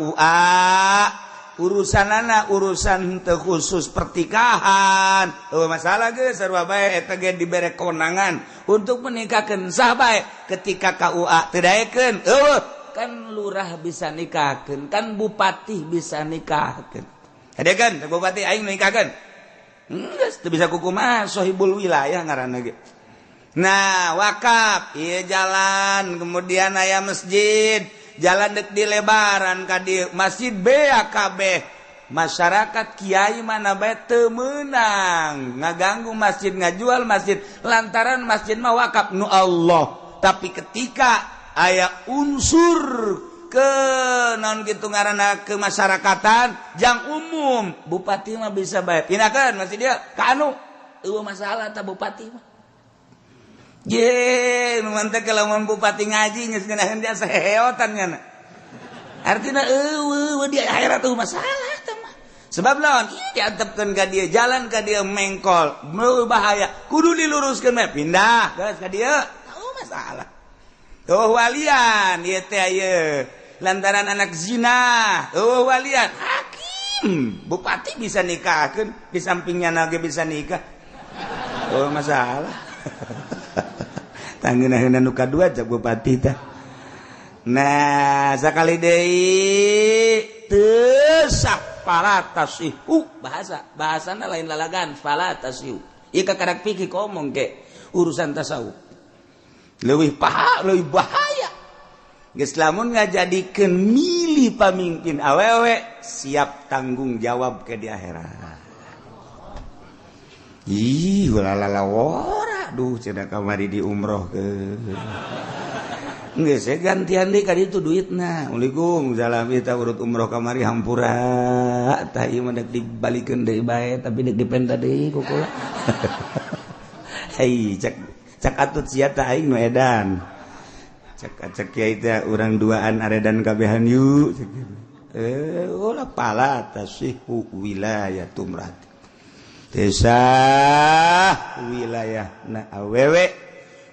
urusanana urusan teu khusus pertikahan masalah ge sarua bae eta ge dibere kewenangan untuk menikahkeun sah bae ketika KUA teu daekeun kan lurah bisa nikahkeun kan bupati bisa nikahkeun hadekeun bupati aing nikahkeun geus teu bisa kukumaha sahibul wilayah ngaranna ge. Nah wakaf ieu jalan kemudian aya masjid jalan dek di lebaran ka dieu masjid bea kabeh masyarakat kiai mana bae teu meunang ngaganggu masjid ngajual masjid lantaran masjid mah wakaf nu Allah tapi ketika aya unsur ke naon kitu ngaranna kemasyarakatan jang umum bupati mah bisa bae pindahkeun masjid dia ka anu eueuh masalah ta bupati mah ye mantep kalau mau bupati ngaji geus ngeunaheun dia saheotan nya artina eueuh di akhirat tuh masalah teh mah sebab naon ieu diantepkeun ka dieu jalan ka dieu mengkol bahaya kudu diluruskeun mah pindah geus ka dieu tahu masalah tuh walian ieu teh ieu lantaran anak zina walian hakim bupati bisa nikahkeun di sampingnya nage bisa nikah masalah tanggeunahna nu kadua cak bupati teh nah sakali deui teu sah fala tasihhu bahasana lain lalagan fala tasihhu ieu kadak fikih ngomong ke urusan tasawuf leuwih bahaya geus lamun ngajadikeun milih pamimpin awewe siap tanggung jawab ke di akhirat. Ih, ulalala wora, duh cenah kamari di umroh ke. Geus gantian deui ka ditu duitna. Uligung jalami ta urut umroh kamari hampura. Tah ieu mah dek dibalikeun deui bae tapi dek dipenta deui ku kula. Hei, cak atut sia tah aing nu edan. Cak kiai teh urang duaan aredan kabehan yu. Ulah pala tasihhu wilayatum rat. Desa wilayah na awewe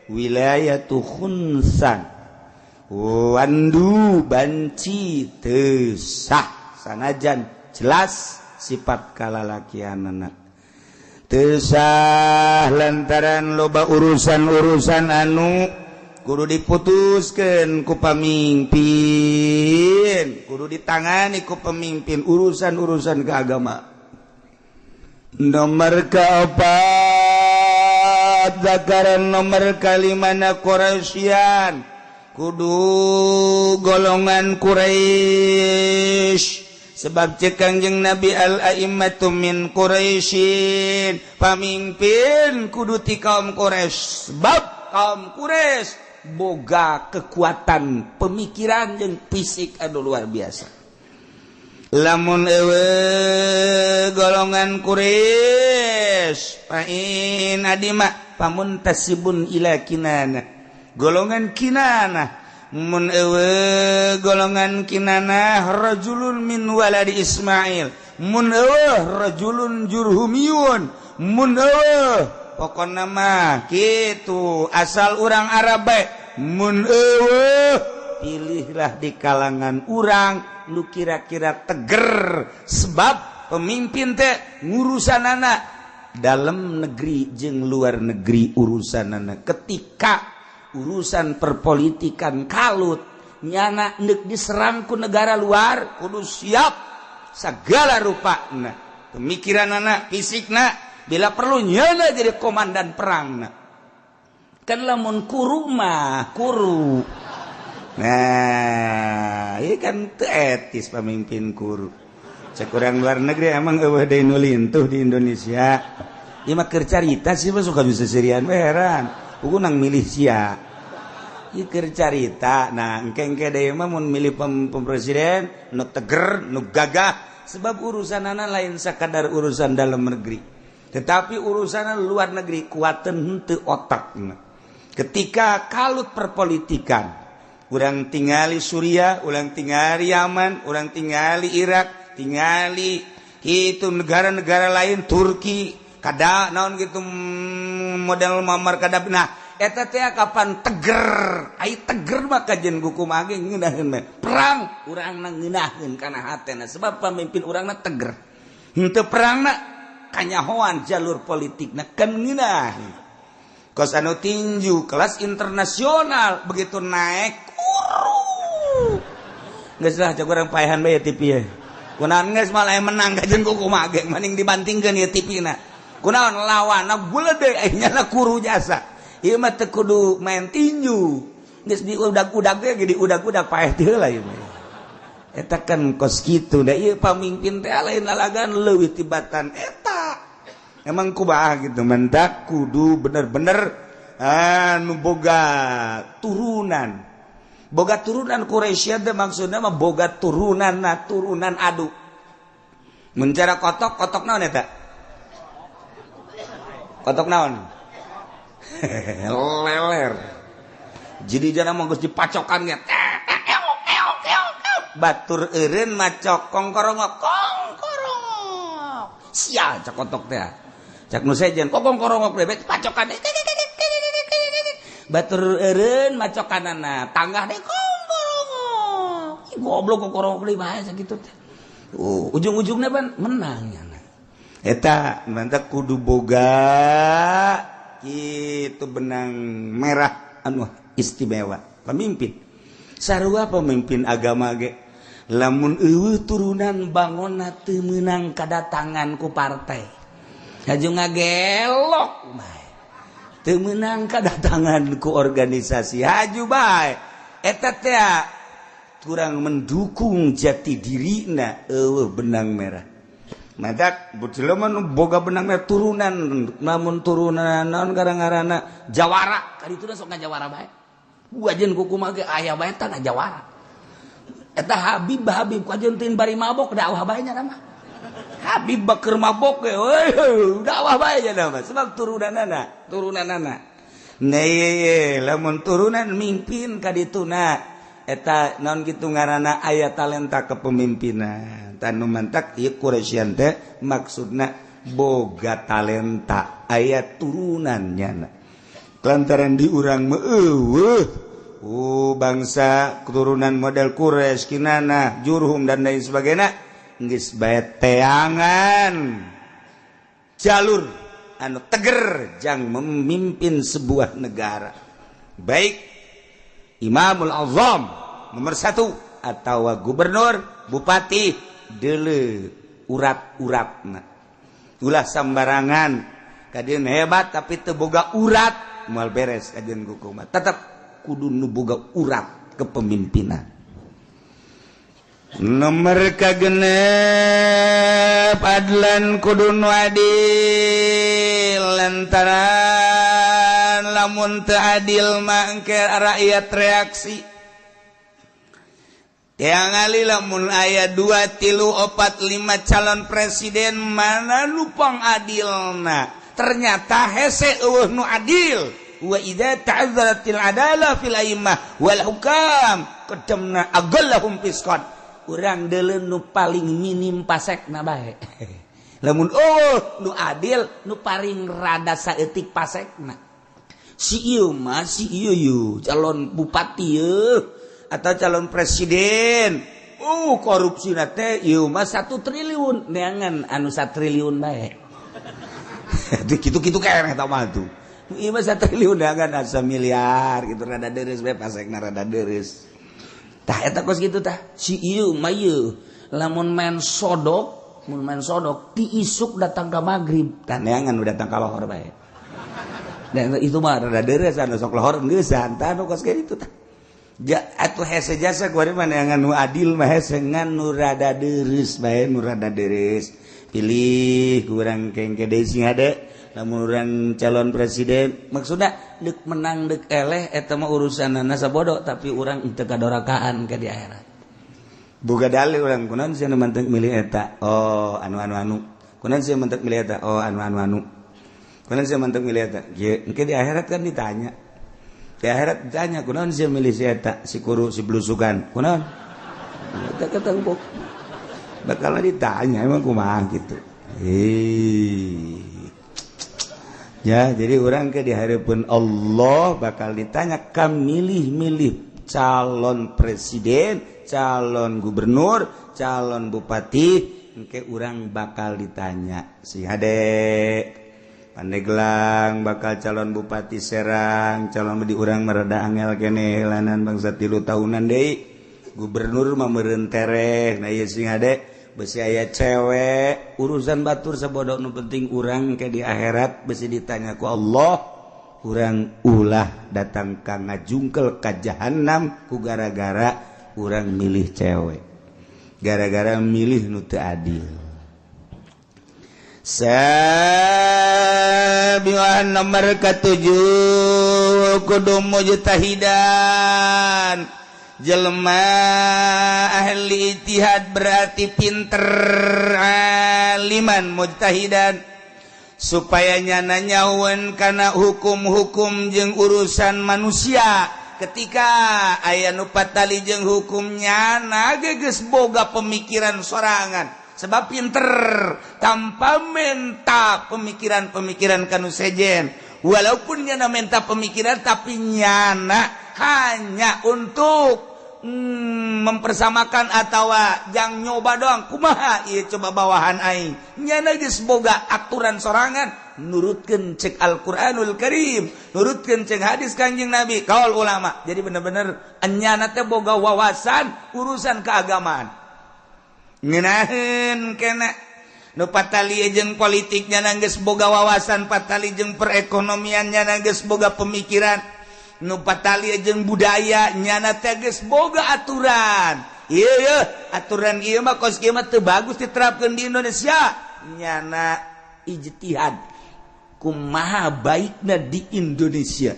wilayah tu khunsan wandu banci tesah sanajan jelas sifat kalalakianana tesah lantaran loba urusan-urusan anu kudu diputuskeun ku pamimpin kudu ditangani ku pemimpin urusan-urusan keagamaan. Nomor keempat zakaran nomor kalimana Quraisyan kudu golongan Quraisy sebab cek Kangjeng Nabi al-a'immatu min Quraisyin pamimpin kudu ti kaum Quraisy sebab kaum Quraisy boga kekuatan pemikiran jeung fisik anu luar biasa. Lamun ewe golongan Quraisy pain adima pamuntasibun ila Kinana golongan Kinana mun ewe golongan Kinana rajulun min waladi Ismail mun ewe rajulun Jurhumiyun mun ewe pokona mah kitu asal urang Arab bae mun ewe pilihlah di kalangan urang lu kira-kira teger sebab pemimpin teh ngurusanana dalam negeri jeung luar negeri urusanana ketika urusan perpolitikan kalut nyana neuk diserang ku negara luar kudu siap sagala rupana pemikiranana fisikna bila perlu nyana jadi komandan perangna kan lamun kuru mah kuru. Nah, ini kan teu etis pemimpin kuru. Cek urang luar negeri emang eueuh deui nu lintuh di Indonesia. Ieu mah keur carita sih mah suka bisa serian heran. Kudu nang milih sia. Ieu keur carita. Nah, engke-engke deui mah mun milih presiden nu teger, nu gagah sebab urusanana lain sakadar urusan dalam negeri. Tetapi urusan luar negeri kuateun henteu otakna. Ketika kalut perpolitikan urang tingali Suriah, urang tingali Yaman, urang tingali Irak, tingali itu negara-negara lain Turki, kada naon gitu model Muammar Gaddafi. Nah, eta teh kapan teger, ai teger mah kajen kumaha ge ngeunaheun perang, urangna ngeunaheun kana hatena sebab pamimpin urangna teger. Henteu perangna kanyahoan jalur politikna kan ngeunaheun. Kos anu tinju kelas internasional begitu naik geus lah cak urang paehan bae TV ye. Kunaon geus malah menang ka jeung kumaha ge mending dibantingkeun ieu TV-na. Kunaon lawanna buleudeu aya nyana kuru jasa. Ieu mah teu kudu main tinju. Geus diudag-udag ge di udag-udag paeh teh heula ieu mah. Eta kan kos kitu da ieu pamimpin teh lain lalagan leuwih tibatan eta. Emang kumaha gitu mendak kudu bener-bener anu boga turunan. Boga turunan Quraisy teh maksudna mah boga turunan adu. Mun cara kotok naon eta? Kotok naon? Leler. Jadi jangan mah geus dipacokan ge. Batur eureun macok kongkorongok. Sia cak kotok teh. Cak nu sejen kongkorongok bebek pacokan. Batur eureun macokanana tanggah deh kongkorongok. Ih goblok kongkorongok deui bae sakitu teh. Ujung-ujungna pan menang nya. Eta mantap kudu boga kitu benang merah anu istimewa pemimpin. Sarua pemimpin agama ge lamun turunan bangun teu meunang kadatangan ku partai haju ngagelok bae teu meunang kadatangan ku organisasi haju bae eta teh kurang mendukung jati dirina benang merah madak jelema nu boga benang merah turunan namun turunan naon garang-garana jawara kadituna sok ngajawara bae wajen kuku mah ge aya bae tah ngajawara eta Habib kajeun teuing bari mabok dakwah bae nya mah Habib keur mabok ge dakwah bae nya mah sebab turunanana lamun turunan mimpin ka dituna eta naon kitu ngaranna aya talenta kepemimpinan tanu mantak ieu Quraisyan teh maksudna boga talenta aya turunannya lantaran di urang mah bangsa keturunan model Quraisy Kinana Jurhum dan lain sebagainya geus bae teangan jalur anu teger jang memimpin sebuah negara baik Imamul Azam nomor 1 atau gubernur bupati deuleu urat-uratna ulah sambarangan kadeun hebat tapi teu boga urat moal beres kadeun kukumat tetep kudu nu boga urat kepemimpinan. Nomor kagenep adlan kudu nu adil lantaran lamun teu adil mah engke rakyat reaksi. Yang ali lamun aya 2, 3, 4, 5 calon presiden mana nu pang adilna ternyata hese eueuh nu adil. Wa idza ta'azzaratil adalah fil a'immah wal hukam qadamna agallahum fisqat urang deuleu nu paling minim pasekna bae lamun nu adil nu paling rada saeutik pasekna si ieu mah si ieu calon bupati atau calon presiden korupsina teh ieu mah 1 triliun neangan anu 1 triliun bae kitu-kitu keneh tah mah tuh ieu mah 1 triliun neangan asa miliar gitu rada deres bae pasekna rada deres tah eta kos kitu tah si ieu mah ieu lamun main sodok tiisuk datang ka magrib tah neangan udah datang ka lohor bae dan itu mah rada deres anu sok lohor geussan tah nu kos kitu tah atuh hese jasa kuari mah neangan nu adil mah hese ngan nu rada deres bae nu rada deres pilih kurang kengke deui sing hade lamun urang calon presiden maksudna deuk menang deuk eleh eta mah urusanna sabodo tapi urang teu kadorakaan ka di akhirat boga dalil urang kunaon sia mantek milih eta anu kunaon sia mantek milih eta anu kunaon sia mantek milih eta ge engke di akhirat kan ditanya di akhirat ditanya kunaon sia milih si eta si kuru si blusukan kunaon eta ketemu bakal ditanya emang kumaha gitu ya, jadi orang ke di hadapan Allah bakal ditanya kam milih calon presiden, calon gubernur, calon bupati, engke orang bakal ditanya si hade Pandeglang bakal calon bupati Serang, calon di urang merada angel keneh lanan bangsa 3 tahunan deui. Gubernur mah meureun tereh, nah ieu sing hade besi aya cewek urusan batur sabodo nu penting urang ke di akhirat besi ditanya ku Allah urang ulah datang ka ngajungkel ka jahanam ku gara-gara urang milih cewek gara-gara milih nu teu adil sabiwan nomor ke-7 kudu mujtahidan jelema ahli ijtihad berarti pinter aliman mujtahidan supaya nyana nyawen kana hukum-hukum jeung urusan manusia ketika aya nu patali jeung hukumnya ge geus boga pemikiran sorangan sebab pinter tanpa menta pemikiran-pemikiran kanu sejen walaupun nyana menta pemikiran tapi nyana hanya untuk mempersamakan atau jang nyoba doang kumaha ieu coba bawahan aing nyana geus boga aturan sorangan nurutkeun cek Al-Qur'anul Karim, nurutkeun cek hadis Kanjeng Nabi, kaul ulama. Jadi bener-bener anyana teh boga wawasan urusan keagamaan. Ngeunaheun kena nu patali jeung politiknya geus boga wawasan, patali jeung perekonomiannya geus boga pemikiran, nu patali jeung budaya nyana teh geus boga aturan. Ieu aturan ieu mah kos kieu mah teu bagus diterapkeun di Indonesia. Nyana ijtihad kumaha baikna di Indonesia.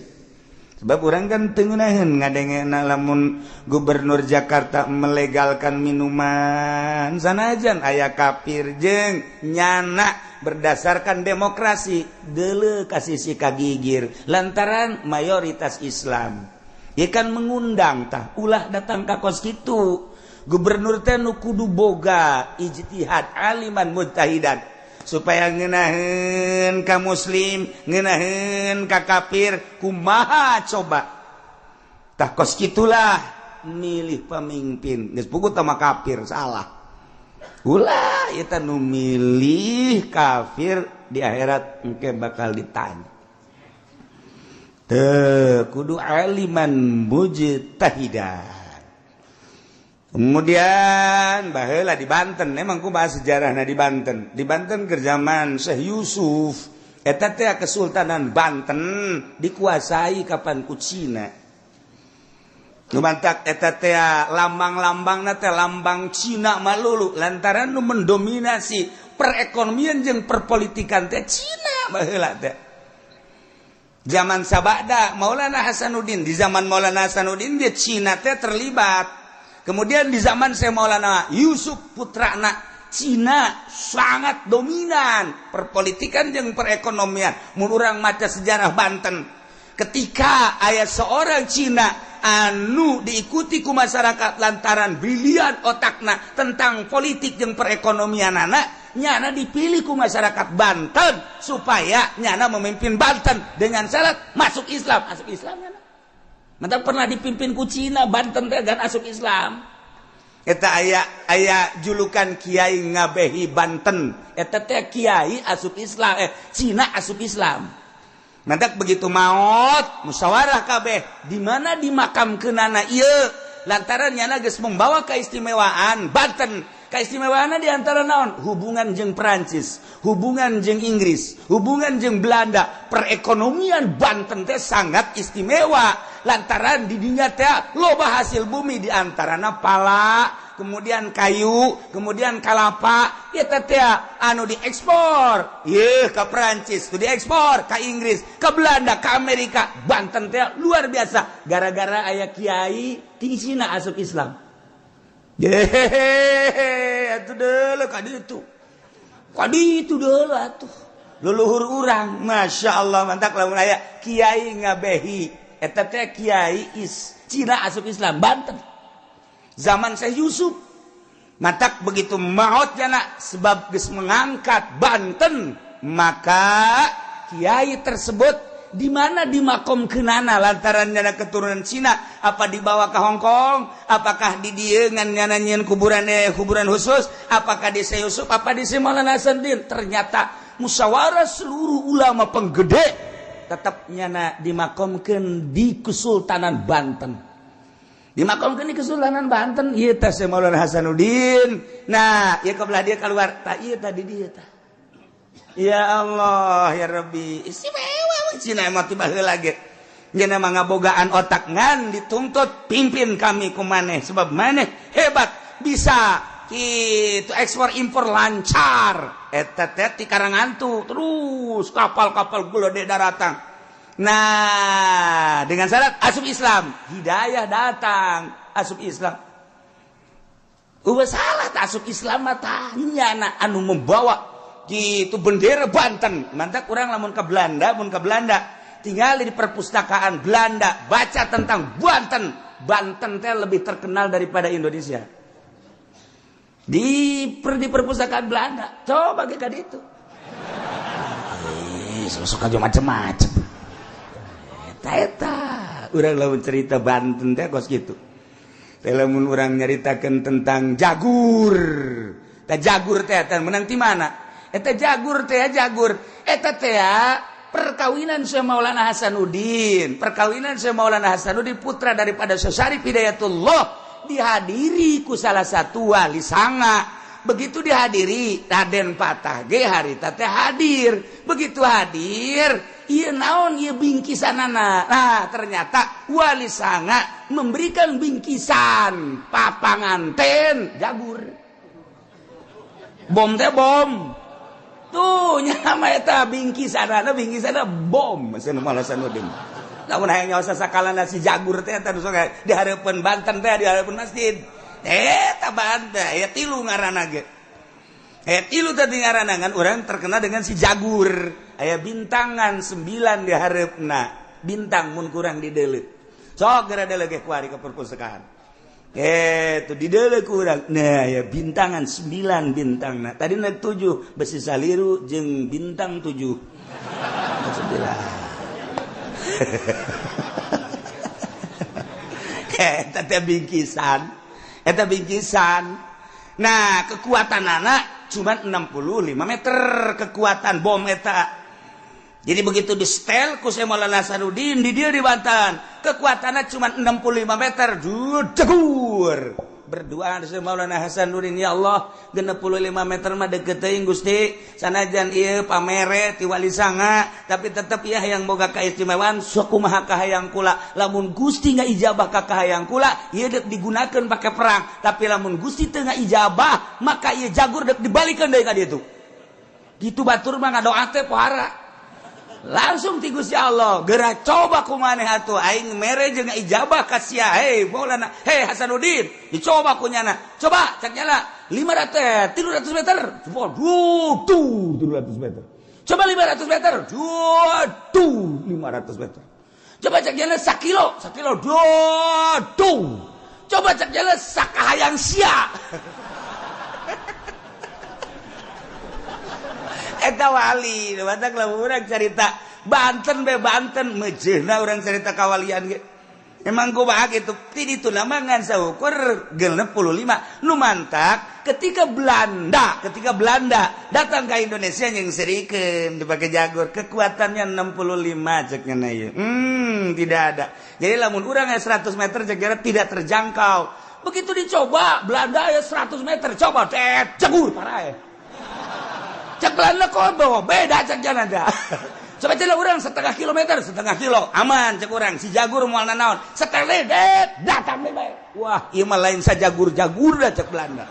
Sebab orang kan teu ngeunaheun ngadengena lamun gubernur Jakarta melegalkan minuman sanajan aya kafir jeung nyana berdasarkan demokrasi deuleu kasih si kagigir lantaran mayoritas Islam. Ieu kan mengundang tah ulah datang ka kos kitu. Gubernur teh nu kudu boga ijtihad aliman mujtahidan supaya ngeunaheun ka muslim, ngeunaheun ka kafir kumaha coba. Tah kos kitulah milih pemimpin geus puguh tama kafir salah. Ulah eta nu milih kafir di akhirat engke bakal ditanya. Teu kudu aliman mujtahidan. Kemudian baheula di Banten, emang ku bahas sejarahna di Banten. Di Banten ke zaman Syekh Yusuf, eta teh Kesultanan Banten dikuasai kapan ku Cina. Nu mantak eta teh lambang-lambangna teh lambang Cina malulu lantaran nu mendominasi perekonomian jeung perpolitikan teh Cina baheula teh. Zaman sabada Maulana Hasanuddin, di zaman Maulana Hasanuddin dia Cina teh terlibat. Kemudian di zaman Syekh Maulana Yusuf putrana Cina sangat dominan perpolitikan jeung perekonomian. Mun urang maca sejarah Banten, ketika aya seorang Cina anu diikuti ku masyarakat lantaran brilian otakna tentang politik jeung perekonomianana, nyana dipilih ku masyarakat Banten supaya nyana memimpin Banten dengan syarat masuk Islam. Masuk Islam nyana. Mantap pernah dipimpin ku Cina, Banten teh gan asup Islam. Eta aya julukan Kiai Ngabehi Banten. Eta teh Kiai asup Islam, Cina asup Islam. Mantap begitu maot musyawarah kabeh di mana dimakamkeunana ieu lantaran nyana geus membawa keistimewaan Banten. Kaistimewaanna di antara naon? Hubungan jeung Perancis, hubungan jeung Inggris, hubungan jeung Belanda. Perekonomian Banten teh sangat istimewa lantaran di dinya teh loba hasil bumi di antarana pala, kemudian kayu, kemudian kalapa. Eta teh anu diekspor ieu ka Perancis, tu diekspor ka Inggris, ka Belanda, ka Amerika. Banten teh luar biasa gara-gara aya kiai ti Cina asup Islam. Atuh deuleu kaditu deuleu atuh leluhur urang masyaallah mantap lamun aya Kiai Ngabehi eta teh kiai Cina asup Islam Banten zaman Syekh Yusuf mantap begitu maot jana sebab geus mengangkat Banten maka kiai tersebut di mana dimakomkeunana lantaran nyana keturunan Cina, apa dibawa ke Hong Kong, apakah di dieu ngan nyana nyieun kuburan khusus, apakah di Syekh Yusuf, apa di Syekh Maulana Hasanuddin. Ternyata musyawarah seluruh ulama penggede tetap nyana dimakomkeun di Kesultanan Banten. Dimakomkeun di Kesultanan Banten ieu teh Syekh Maulana Hasanuddin. Nah, ieu kabelah dia keluar, tah ieu tadi dia tah. Ya Allah, ya Rabbi, istimewa Cina mah tiba heula ge. Nya mah ngabogaan otak ngan dituntut pimpin kami ku maneh sebab maneh hebat bisa kitu ekspor impor lancar. Eta teh ti Karangantu terus kapal-kapal gede datang. Nah, dengan syarat asup Islam, hidayah datang asup Islam. Salah tak asup Islam mah tah nyana anu membawa gitu bendera Banten. Mantap kurang lamun ke Belanda, tinggal di perpustakaan Belanda baca tentang Banten. Banten teh lebih terkenal daripada Indonesia. Di perpustakaan Belanda. Coba ke ditu. Suka aja macam-macam. Eta urang lamun cerita Banten teh kos kitu. Teh lamun urang nyaritakeun tentang jagur. Teh jagur teh menang ti mana? eta jagur teh jagur eta teh perkawinan Syekh Maulana Hasanuddin putra daripada Syekh Syarif Hidayatullah dihadiri ku salah satu wali sanga. Begitu dihadiri Raden Patah ge harita teh hadir. Begitu hadir ieu naon ieu bingkisanana. Nah ternyata wali sanga memberikan bingkisan papanganten jagur. Bom teh bom. Tuh nyama eta bingkisanana bom. Masih malah Hasanuddin. Lamun hayang nyawa sakalana si jagur teh eta nu sok di hareupeun Banten teh di hareupeun masjid. Eta banda ya tilu ngaranna ge. Tilu tadi ngaranna kan urang terkenal dengan si jagur. Aya bintangan 9 di hareupna. Bintang mun kurang dideuleu. Sok gara deuleu ge kuari ke perpustakaan. Itu dideuleu ku urang. Nah ya bintangan 9 bintangna. Tadi na 7 besi saliru jeung bintang 7. 9. Eta teh bingkisan. Nah, kekuatan anak cuma 65 meter kekuatan bom eta. Jadi begitu di setel ku Syekh Maulana Hasanuddin di dia di Banten, kekuatannya cuma 65 meter. Jegur. Berdoa Syekh Maulana Hasanuddin, ya Allah, 65 meter mah deukeut teuing Gusti. Sanajan ieu pamere ti wali sanga, tapi tetep ya hayang boga kaistimewaan sok kumaha kahayang kula. Lamun Gusti ngaijabah ka kahayang kula, ieu deuk digunakeun pake perang. Tapi lamun Gusti teu ngaijabah, maka ieu jagur deuk dibalikeun deui ka ditu. Gitu batur mah ngadoa teh pohara. Langsung ti Gusti Allah, geura coba kumaneh atuh aing mere jeung ijabah ka sia. Hei Maulana, hei Hasanuddin, dicoba kunyana. Coba cek nyala 300 meter. Coba 300 meter. Coba 500 meter. 500 meter. Coba cek nyala 1 kilo. Coba cek nyala sakahayang sia. Eta wali, batak lamun urang carita Banten mejeuna urang carita kawalian ge. Emang kumaha kitu? Ti ditu namangan saukur 65. Nu mantak ketika Belanda datang ke Indonesia nyengsirikeun dipake jagur, kekuatannya 65 cek nya ieu. Tidak ada. Jadi lamun urang 100 meter cek tidak terjangkau. Begitu dicoba Belanda 100 meter, coba jagur parah. Cek Belanda kok bawa beda cek janada. Coba jalan orang setengah kilo aman cek orang si jagur moal naon seteledet datang bebek. Wah ieu mah lain sa jagur dah cek Belanda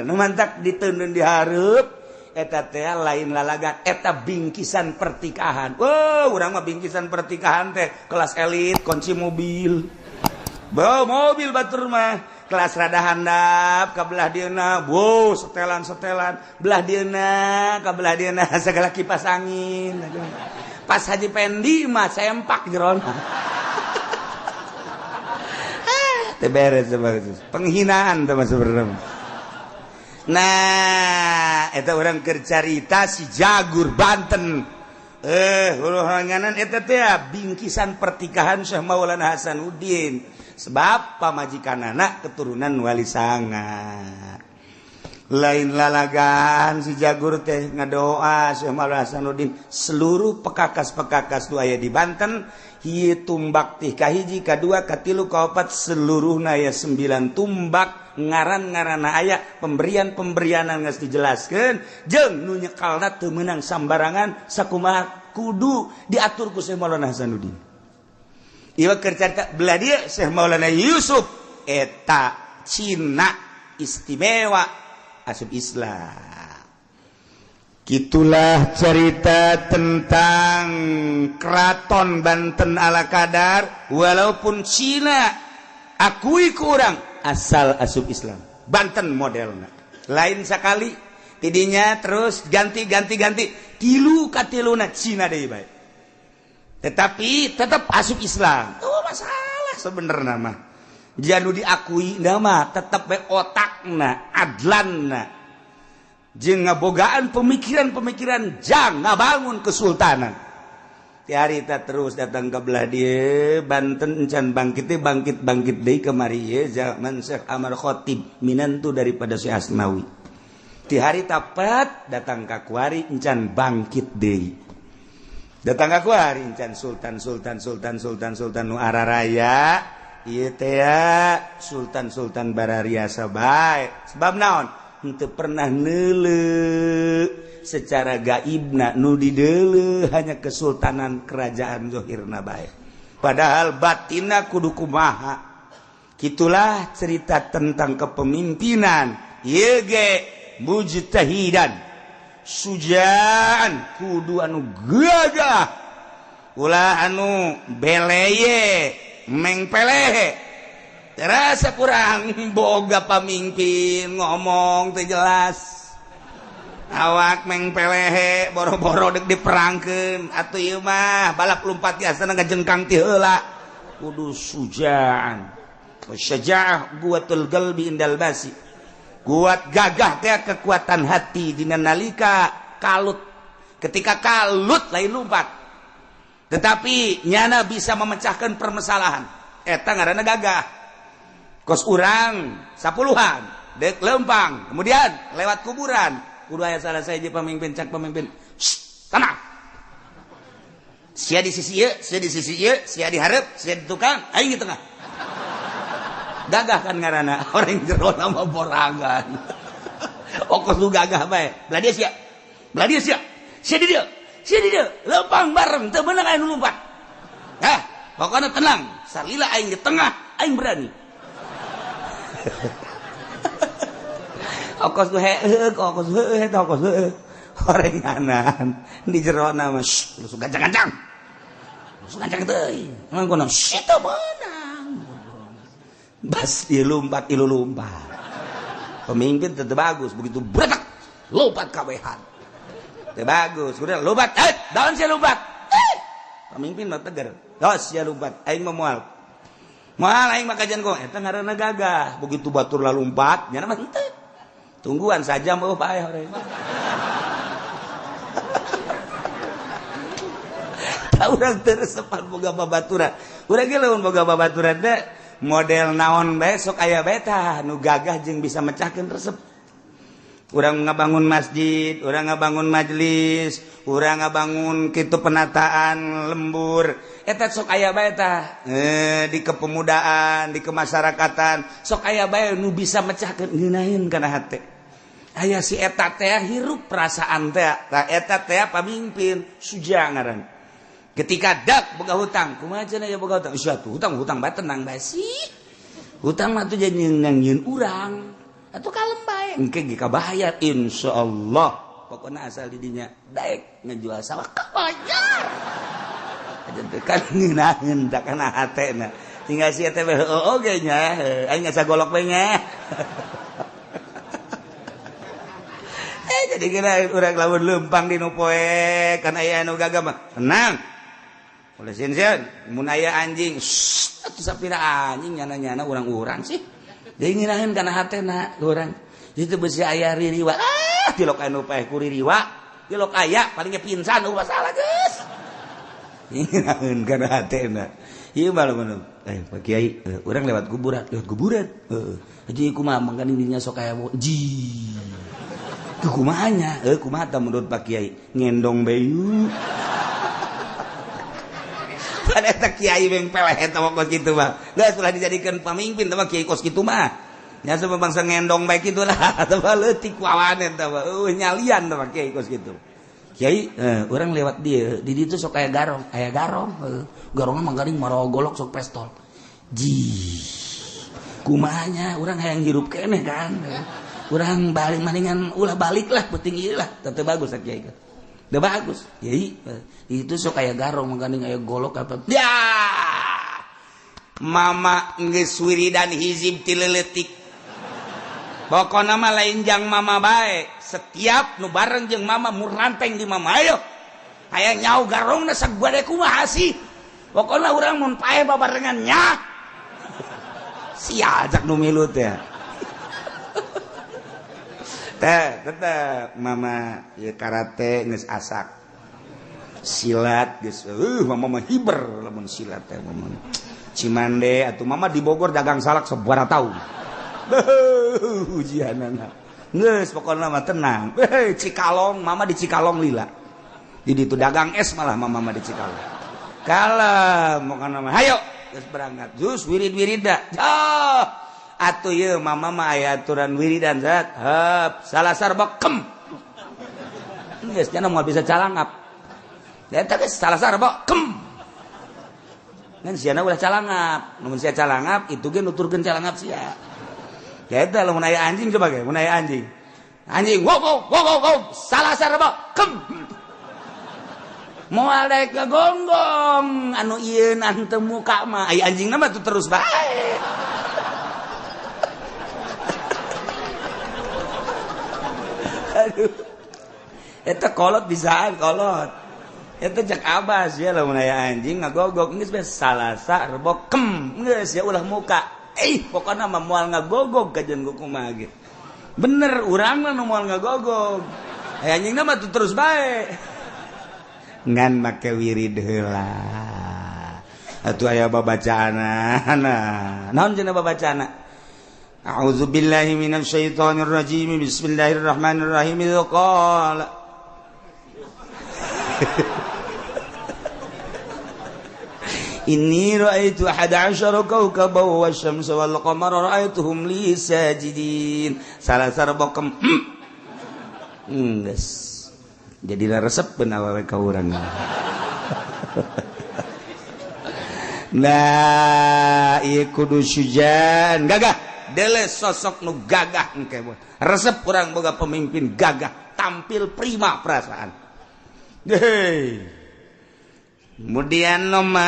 nu mantak diteundeun di hareup eta teh lain lalagan eta bingkisan pertikahan. Urang mah bingkisan pertikahan teh kelas elit kunci mobil. Bawa mobil batur mah kelas rada handap ka belah dieuna, setelan belah dieuna ka belah dieuna segala kipas angin. Pas Haji Pendi mah sempak jerona. Teh beres penghinaan teh mah sebenarnya. Nah, eta urang keur carita si jagur Banten. Huluhanganan eta teh bingkisan pertikahan Syekh Maulana Hasanuddin. Sebab pamajikan anak keturunan wali sanga. Lain lalagan si jagur teh ngadoa Syekh Maulana Hasanuddin seluruh pekakas-pekakas nu aya di Banten hieu tumbak teh kahiji kadua katilu kaopat seluruhna aya 9 tumbak ngaran-ngaranna aya pemberian-pemberianan geus dijelaskeun jeung nu nyekalna teu meunang sambarangan sakumaha kudu diatur ku Syekh Maulana Hasanuddin. Ieu keur carita belah dia Syekh Maulana Yusuf eta Cina istimewa asup Islam. Gitulah cerita tentang Keraton Banten ala kadar walaupun Cina akui kurang asal asup Islam. Banten modelna. Lain sakali tidinya terus ganti tilu katiluna Cina deui bae. Tetapi tetap asup Islam. Masalah sebenarnya mah. Janu diakui nama tetap bae otakna, adlanna. Jeung ngabogaan pemikiran-pemikiran jang ngabangun kesultanan. Ti harita terus datang ke belah dieu Banten encan bangkit deui kemari ye zaman Syekh Amar Khatib minantu daripada Syekh Asnawi. di hari tapat datang ka kuari encan bangkit deui. Datang ka kuari encan sultan nu araraya ieu teh sultan barariasa bae. Sebab naon? Henteu pernah neuleuh secara gaibna nu dideuleuh hanya kesultanan kerajaan zahirna bae. Padahal batinna kudu kumaha. Kitulah cerita tentang kepemimpinan. Ieu ge mujtahidan. Sujaan kudu anu gagah. Ulah anu beleye, mengpelehe. Terasa kurang boga pamimpin ngomong teu jelas. Awak mengpelehe boro-boro dek diperangkeun atuh ieu mah balap lompat biasana ngajengkang ti heula. Kudu sujaan. Syaja'ah quwwatul qalbi indal basi. Kuat gagah teh kekuatan hati dina nalika kalut. Ketika kalut lain lompat. Tetapi nyana bisa memecahkan permasalahan. Eta ngaranna gagah. Kos urang sapuluhan dek lempang, kemudian lewat kuburan. Kudu aya salah saja pamimpin cak pamimpin. Tenang. Sia di sisi ieu, sia di sisi ieu, sia di hareup, sia di tukang, aing di tengah. Gagah kan ngaranna orang jero nama borangan. Okos lu gagah bae. Belah dia sia. Belah dia sia. Sia di dieu. Sia di dieu. Lempang bareng teu beunang aya nu lompat. Pokona tenang. Salila aing di tengah, aing berani. Okos lu heuh, okos heuh, okos heuh. Orenganan di jero nama lu gancang-gancang. Lu gancang teuing. Mangkono situ beunang. Bas ilu lompat. Pemimpin tetap bagus, begitu beretak lompat kawehan. Teu bagus, udah lompat, daun sia lompat. Pemimpin mah tegar. Dos sia lompat, aing mah moal. Moal aing mah kajian kok eta ngaranna gagah. Begitu batur lah lompat, nya mah henteu. Tungguan saja mah bae hore. Tah urang teu resepan boga babaturan. Urang ge lamun boga babaturan teh model naon bae sok aya bae tah nu gagah jeung bisa mecahkeun resep. Urang ngabangun masjid, urang ngabangun majelis, urang ngabangun kitu penataan lembur. Eta sok aya bae tah di kepemudaan, di kemasyarakatan, sok aya bae nu bisa mecahkeun ngeunaheun kana hate. Aya si eta teh hirup perasaan teh, tah eta teh pamimpin suja ngaran. Ketika dak boga hutang, kumaha cenah ya boga hutang? Suatu hutang bae tenang bae sih. Hutang mah tuh jadi nyieun urang. Atuh kalem bae, engke ge kabayar insyaallah. Pokona asal di dinya daek ngejual sawah kabayar. Aja teh kan ngeunaheun da kana hatena. Tinggal si eta bae oge nya, aing ngasa golok bae nya. Jadi kira urang lamun lempang di nu poe kan aya anu gagah mah. Tenang. Oleh sinsen, mun aya anjing, atuh sapira anjing nyana-nyana urang-urang sih. Deui ngeunaheun kana hatena urang. Itu beusi aya ririwa. Tilok anu paeh ku ririwa. Tilok aya paling ge pinsan ulah salah geus. Ngeunaheun kana hatena. Ieu mah lamun Pak Kiai, urang lewat kuburan. Jadi kumaha mangkana dirinya sok aya ji. Kumahanya, kumaha tah menurut Pak Kiai? Ngendong bayu. Pada eta kiai mengpeleh eta kos kitu mah. Geus ulah dijadikeun pamimpin tah kiai kos kitu mah. Nya sampe bangsa ngendong bae kitu lah, tah leutik wawan eta mah. Nyalian tah kiai kos kitu. Kiai, urang lewat dieu, di ditu sok aya garong, garongna mah garing maro golok sok pestol. Ji. Kumahanya urang hayang hirup keneh kan. Urang balik maningan ulah balik lah penting ieu lah, teu bagus kiai. Udah bagus. Yai, itu sok aya garong mangkana aya golok apa. Ya. Mama geus wiridan hizib ti leuletik. Pokona mah lain jang mama bae. Setiap nu bareng jeung mama mun ranteng di mama ayo. Aya nyau garongna sagade kumaha sih. Pokona urang mun paeh babarengan nya. Sia ajak nu milu teh. Tetep mama ya karate geus asak. Silat geus mama mah hiber lamun silat teh mama. Cimande atuh mama di Bogor dagang salak sabaraha taun. Ujianana. geus pokona mah tenang. Cikalong, mama di Cikalong lila. Jadi itu dagang es malah mama di Cikalong. Kalem pokona mah hayo geus berangkat. Jus wirid-wirid da. Oh, atuh ieu mama mah aya aturan wiridan zat. Heup, salasar bekem. Geus cenah moal bisa calangap. Eta geus salasar bekem. Kan siana ulah calangap, namun sia calangap itu ge nuturkeun calangap sia. Ya eta lamun aya anjing coba ge, mun aya anjing. Anjing, wow, salah sarba, kem. Moal daek gagonggong, anu ieu anteu muka mah, aya anjingna mah tuh terus bae. Aduh. Eta kolot bisaan kolot. Itu cek abas ya lah aya anjing ngagogok geus beus salasa rebok kem geus ya ulah muka pokona mah moal ngagogok kajen kumaha ge bener urang mah nu moal ngagogok anjingna mah terus bae ngan make wirid heula atuh aya babacaana naon cenah babacaana a'udzubillahi minasyaitonir rajim bismillahirrahmanirrahim qala Inni ra'aitu 11 kawkaban wasyamsa wal qamara ra'aituhum li sajidin. Salasar bokem. Geus. Jadi resepkeun awewe ka urang. Nah, ieu kudu syujaan, gagah. Deles sosok nu gagah engke. Resep urang boga pemimpin gagah, tampil prima perasaan. Hei. Kemudian nomor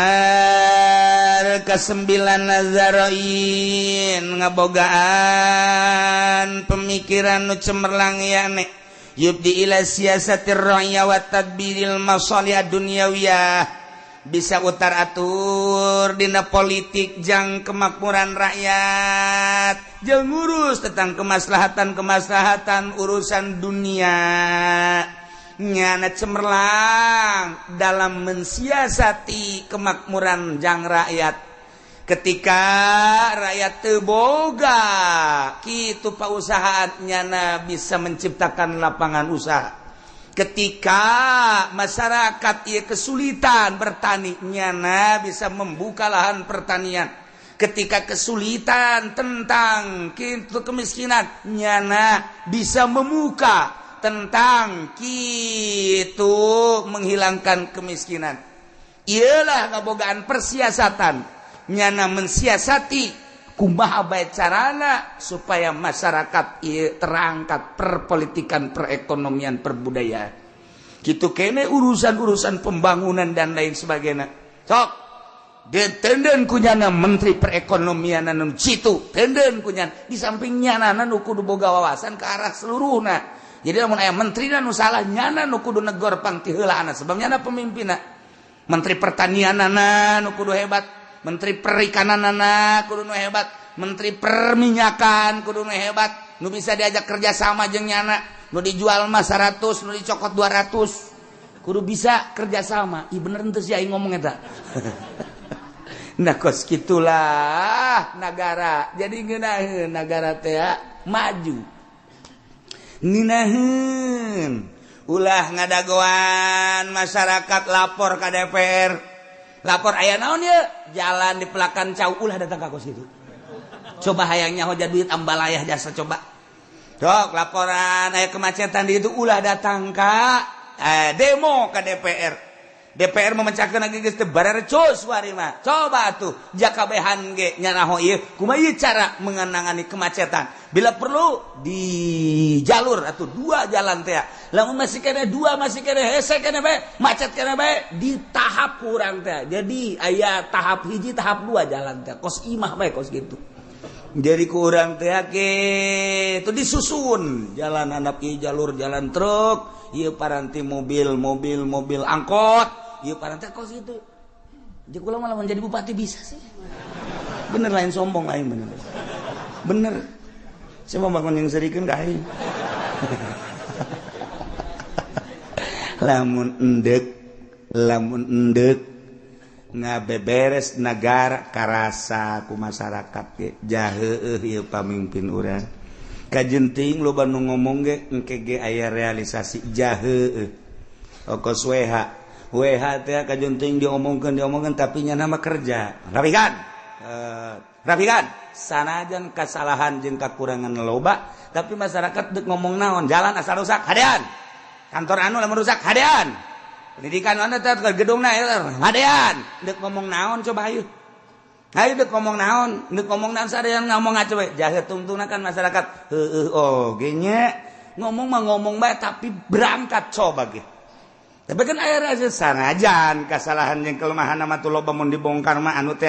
ke-9 nazaroin ngabogaan pemikiran nu cemerlang yane yubdi ila siyasatir ra'ya wa tadbiril masalih dunyawiyah bisa utar atur dina politik jang kemakmuran rakyat jeung ngurus tentang kemaslahatan urusan dunia nyana cemerlang dalam mensiasati kemakmuran jang rakyat ketika rakyat teu boga kitu pausahaan nyana bisa menciptakan lapangan usaha ketika masyarakat ieu kesulitan bertani nyana bisa membuka lahan pertanian ketika kesulitan tentang kitu kemiskinan nyana bisa membuka tentang kitu menghilangkan kemiskinan. Ialah ngabogaan persiasatan nyana mensiasati kumaha bae carana supaya masyarakat ieu terangkat perpolitikan perekonomian perbudayaan. Kitu kene urusan-urusan pembangunan dan lain sebagainya. Sok ditenden kunyana menteri perekonomian anu citu, tenden kunyana di samping nyana nu kudu boga wawasan ke arah seluruhna. Jadi lamun aya menterina nu salah nyana nu kudu negor pang ti heulaana sebab nyana pemimpinna. Menteri pertanianana nu kudu hebat, menteri perikananana kudu nu hebat, menteri perminyakan kudu nu hebat, nu bisa diajak kerja sama jeung nyana, nu dijual mah 100, nu dicokot 200. Kudu bisa kerja sama. Ih bener teu si aing ngomong eta. Nah kos kitulah negara. Jadi ngeunaheun negara teh maju. Ninaheun ulah ngadagoan masyarakat lapor ke DPR lapor aya naon ye jalan di Pelakan Cau ulah datang ka kos kitu coba hayang nyaho duit ambalayah jasa coba dok laporan aya kemacetan di itu ulah datang ka demo ke DPR memecahkeun lagi geus teu barerecos wari mah coba atuh jakabehan ge nyanaho ieu kumaha ieu cara mengenangani kemacetan bila perlu di jalur atuh 2 jalan teh lamun masih kene 2 masih kene hese kene bae macet kene bae di tahap kurang teh jadi aya tahap hiji tahap 2 jalan teh kos imah bae kos gitu jadi kurang teh kitu disusun jalan handap ieu jalur jalan truk ieu paranti mobil angkot ieu paranti kos gitu jeung kula malah menjadi bupati bisa sih bener lain sombong lain bener saya mau bangun yang serikeun ka aing lamun endek ngabeberes negara karasa ku masyarakat ge jaheueuh ieu pamimpin urang kajenting lo Bandung ngomong ge engke ge aya realisasi jahe okos WH teh kajenting diomongkeun tapi nya nama kerja rapikan sanajan kasalahan jeung kakurangan loba tapi masyarakat dek ngomong naon jalan asal rusak hadean kantor anu lamun rusak hadean pendidikan anu teh gedungna hadean dek ngomong naon coba ayo dek ngomong naon sarean ngomong coba jahe tungtungna kan masyarakat oge nya ngomong mah ngomong bae tapi berangkat coba ge tapi kan aya rasa sanajan kasalahan jeung kelemahan mah tuh loba mun dibongkar mah anu teh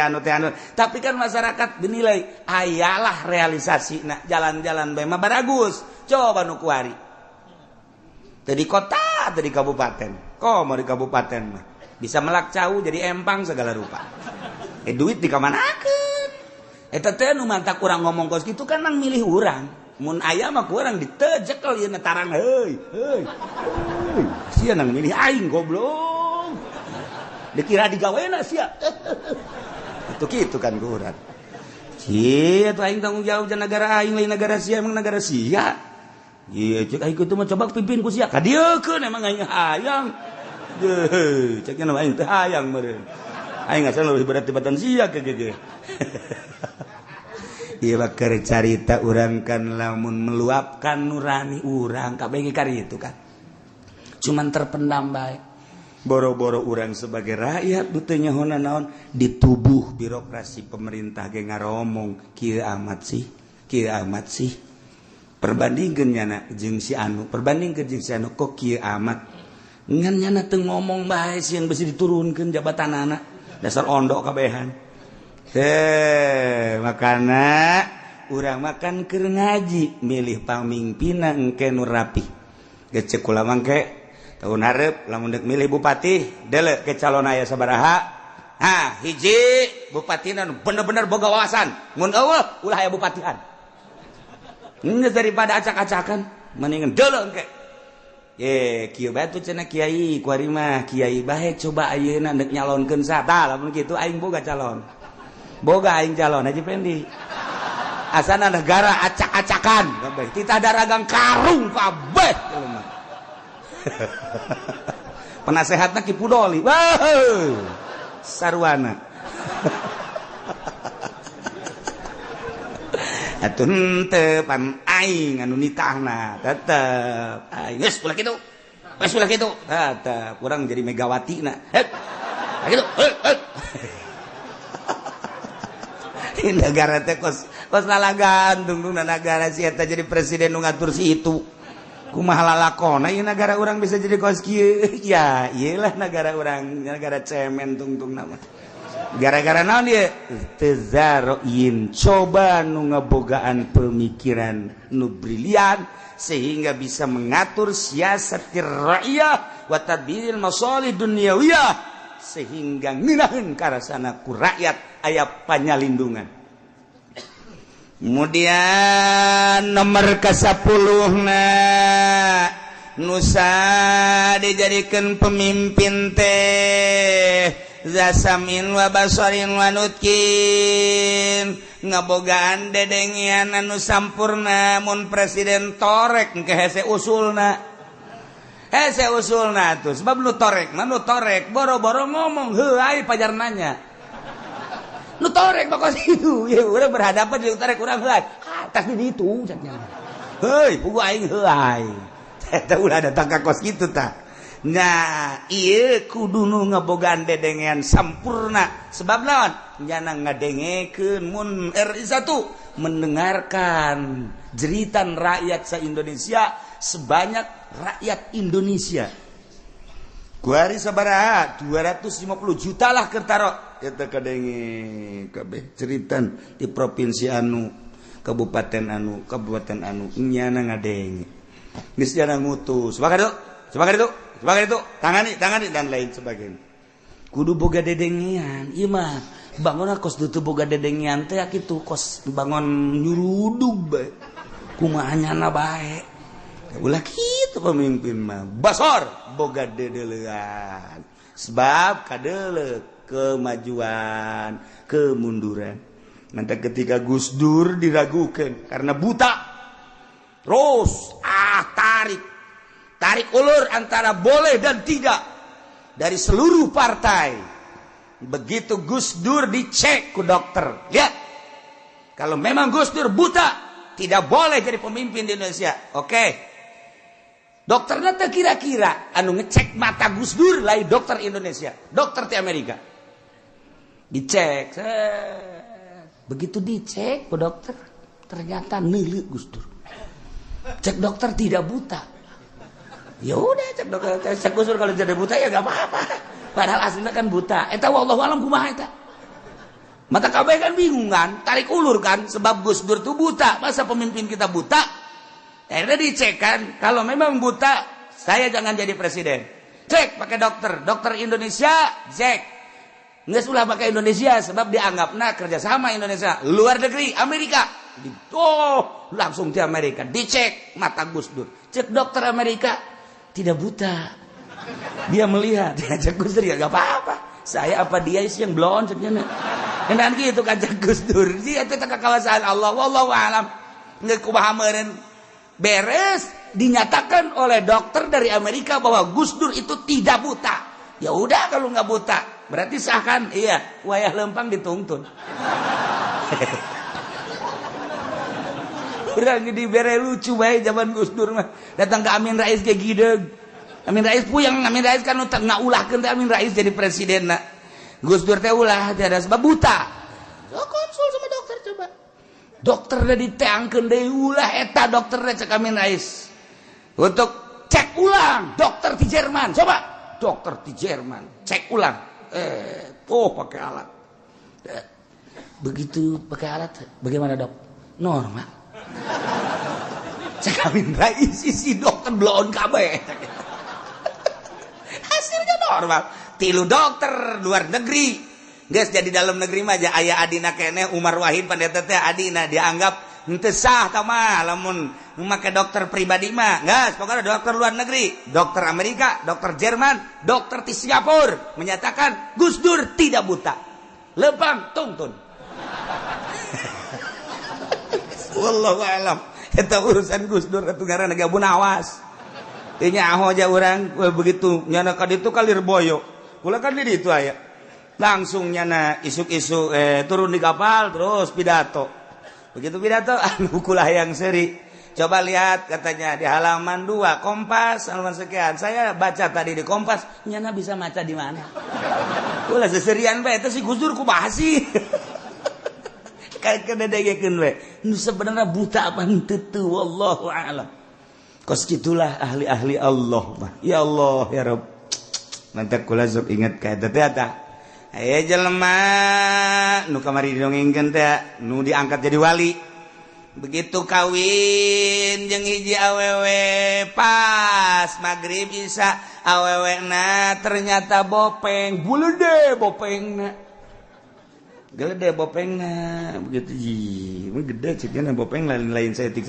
tapi kan masyarakat dinilai ayalah realisasina jalan-jalan bae mah baragus coba nu kuari teu di kota teu di kabupaten komo di kabupaten mah bisa melak cau jadi empang segala rupa duit dikamanakeun eta teh nu mantak urang ngomong kos kitu kan nang milih urang mun aya mah ku urang ditejekel ieu tarang heuy sia nang milih aing goblok dikira digawena sia itu kitu kan ku urang sia atuh aing tanggung jawab jeung negara aing lain negara sia emang negara sia ieu cek aing kitu mah coba pimpin ku sia ka dieu keun emang aing hayang cek nama aing teh hayang meureun aing asal lebih berat tibatan sia ke ge ieu bakar carita urang kan lamun meluapkan nurani urang kabeh ge karitu kan cuman terpendam bae boro-boro urang sebagai rakyat teu nyahona naon di tubuh birokrasi pemerintah ge ngaromong kieu amat sih perbandingkeun nyana jeung si anu kok kieu amat ngan nyana teu ngomong bae sieun bisi diturunkeun jabatanana dasar ondok kabehan makana urang makan keur ngaji milih pamimpinna engke nu rapih geus ceuk ulah mangke tahun hareup lamun deuk milih bupati deuleu ke calon aya sabaraha hiji bupatina nu bener-bener boga wawasan mun eueuh ulah aya bupatian geus daripada acak-acakan mendingan deuleu engke kieu bae tuh cenah kiai kuari mah kiai bae coba ayeuna deuk nyalonkeun sa tah lamun kitu aing boga calon Haji Pendi asana negara acak-acakan kabeh titah daragang karung kabeh penasehatna Ki Pudoli sarwana atuh henteu pan aing anu nitahna tetep aing geus ulah kitu tetep urang jadi Megawatina kitu negara teh kos lalagan tungtung negara si eta jadi presiden nu ngatur si itu kumaha lalakona ieu negara urang bisa jadi kos kieu ya iyalah negara urang negara cemen tungtung nama gara-gara naon ieu tezaroin coba nu ngabogaan pemikiran nu brilian sehingga bisa mengatur siasatir rakyat wa tadbiril masalih dunyawiyah sehingga ngeunaheun karasana ku rakyat aya panyalindungan. Kemudian nomor ke-10 nusa dijadikeun pemimpin teh zasamin wa basarin wa nutkin ngabogaan dedengian anu sampurna mun presiden torek engke hese usulna tuh sebab nu torek boro-boro ngomong heuai pajar nanya nu torek bakal itu ya urang berhadapan di torek urang heuai atas di ditu cenah heuy pugu aing heuai eta ulah datang ka kos kitu tah nah ieu kudu nu ngabogaan dedengean sampurna sebab naon nyana ngadengekeun mun RI1 mendengarkan jeritan rakyat se-Indonesia sebanyak rakyat Indonesia kuari sabaraha 250 juta lah kertaro eta kadenge kabeh ceritan di provinsi anu kabupaten anu nyana ngadenge geus jana ngutus sebagai itu tangani dan lain sebagainya kudu boga dedengean ieu mah bangun kos dutu boga dedengean teh kitu kos bangun nyurudug bae kumaha nyana bae ulah kitu pemimpin mah basor boga dedelean sebab kadeuleu kemajuan kemunduran nanti ketika Gus Dur diragukan karena buta Terus tarik ulur antara boleh dan tidak dari seluruh partai. Begitu Gus Dur dicek ku dokter, lihat, kalau memang Gus Dur buta, tidak boleh jadi pemimpin di Indonesia. Oke. Dokternya teh kira-kira anu ngecek mata Gus Dur lain dokter Indonesia, dokter di Amerika. Dicek. Begitu dicek ku dokter, ternyata neuleuh Gus Dur. Cek dokter tidak buta. Ya udah cek dokter, cek Gus Dur kalau tidak buta ya enggak apa-apa. Padahal aslinya kan buta. Eta wallahu alam kumaha eta. Mata kabeh kan bingung kan, tarik ulur kan, sebab Gus Dur itu buta. Masa pemimpin kita buta? Akhirnya dicek kan, kalau memang buta, saya jangan jadi presiden. Cek pakai dokter Indonesia, cek. Nggak sulah pakai Indonesia, sebab dianggapnya kerjasama Indonesia. Luar negeri, Amerika. Langsung di Amerika, dicek mata Gus Dur. Cek dokter Amerika, tidak buta. Dia melihat, cek Gus Dur ya gak apa-apa. Saya apa dia sih yang blon ceknya. Dan gitu kan cek Gus Dur. Dia itu kekawasan Allah, wallahu alam. Nggak kumaha meureun. Beres dinyatakan oleh dokter dari Amerika bahwa Gus Dur itu tidak buta. Ya udah kalau nggak buta, berarti sah kan? Iya, wayah lempang dituntun. Urang di bere lucu bae zaman Gus Dur mah. Datang ke Amin Rais kayak gideg. Amin Rais puyeng, Amin Rais kan ngaulahkeun teh Amin Rais jadi presidenna. Gus Dur teh ulah tiada sebab buta. So, konsul sama dokter coba. Dokter udah diteangkeun deui ulah eta dokter cek Amin Rais. Untuk cek ulang dokter di Jerman. Coba dokter di Jerman cek ulang. Pakai alat. Begitu pakai alat bagaimana dok? Normal. Cek Amin Rais isi dokter bloon kabeh. Hasilnya normal. Tilu dokter luar negeri. Guys jadi dalam negeri mah aja aya adina kene Umar Wahid pandeta teh adina dianggap henteu sah tah mah lamun make dokter pribadi mah. Guys pokoknya dokter luar negeri, dokter Amerika, dokter Jerman, dokter di Singapura menyatakan Gus Dur tidak buta. Lempang tuntun. Wallahu alam. Eta urusan Gus Dur atuh ngaranna gabun awas. Teu nyaho aja urang begitu nyana ka ditu kalir boyo. Kula kan di ditu aya. Langsung nyana isuk-isuk turun di kapal terus pidato. Begitu pidato anu kulah yang seri. Coba lihat katanya di halaman 2 Kompas halaman sekian. Saya baca tadi di Kompas, nyana bisa maca di mana? Kula seserian bae eta si Gus Dur kumaha sih? Kayak kededegekeun we. Nu sebenarnya buta apa henteu teu wallahu a'lam. Kos kitulah ahli-ahli Allah mah. Ya Allah ya Rabb. Mantap kula sok inget ka eta teh eta. Aya jelema nu kamari didongengkeun teh nu diangkat jadi wali. Begitu kawin jeung hiji awewe pas magrib isya awewena ternyata bopeng. Bulede bopengna. Gede bopengna begitu mah gede cenah bopeng lain setik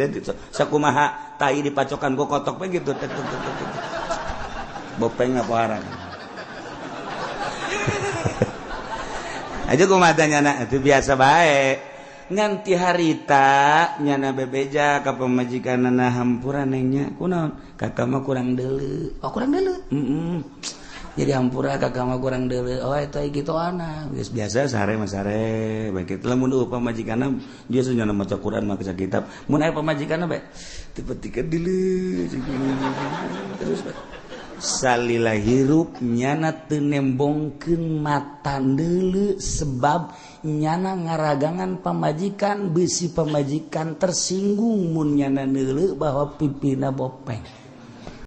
sakumaha tai dipacokan ku kotok we gitu. Bopengna poharan. Aja kumaha nyana itu biasa bae. Ngan ti harita nyana bebeja ka pamajikanana hampura nengnya kunaon kakak mah kurang deuleu. Oh kurang deuleu. Jadi hampura kakak mah kurang deuleu. Oh eta kitu ana. Geus biasa sare mah sare. Bae kitu lamun pamajikanna dia nyana maca Quran mah maca kitab. Mun aya pamajikanna bae tepetikeun deuleu. Terus bae salila hirup nyana teu nembongkeun mata deuleu sebab nyana ngaragangan pamajikan beusi pamajikan tersinggung mun nyana deuleu bahwa pipina bopeng.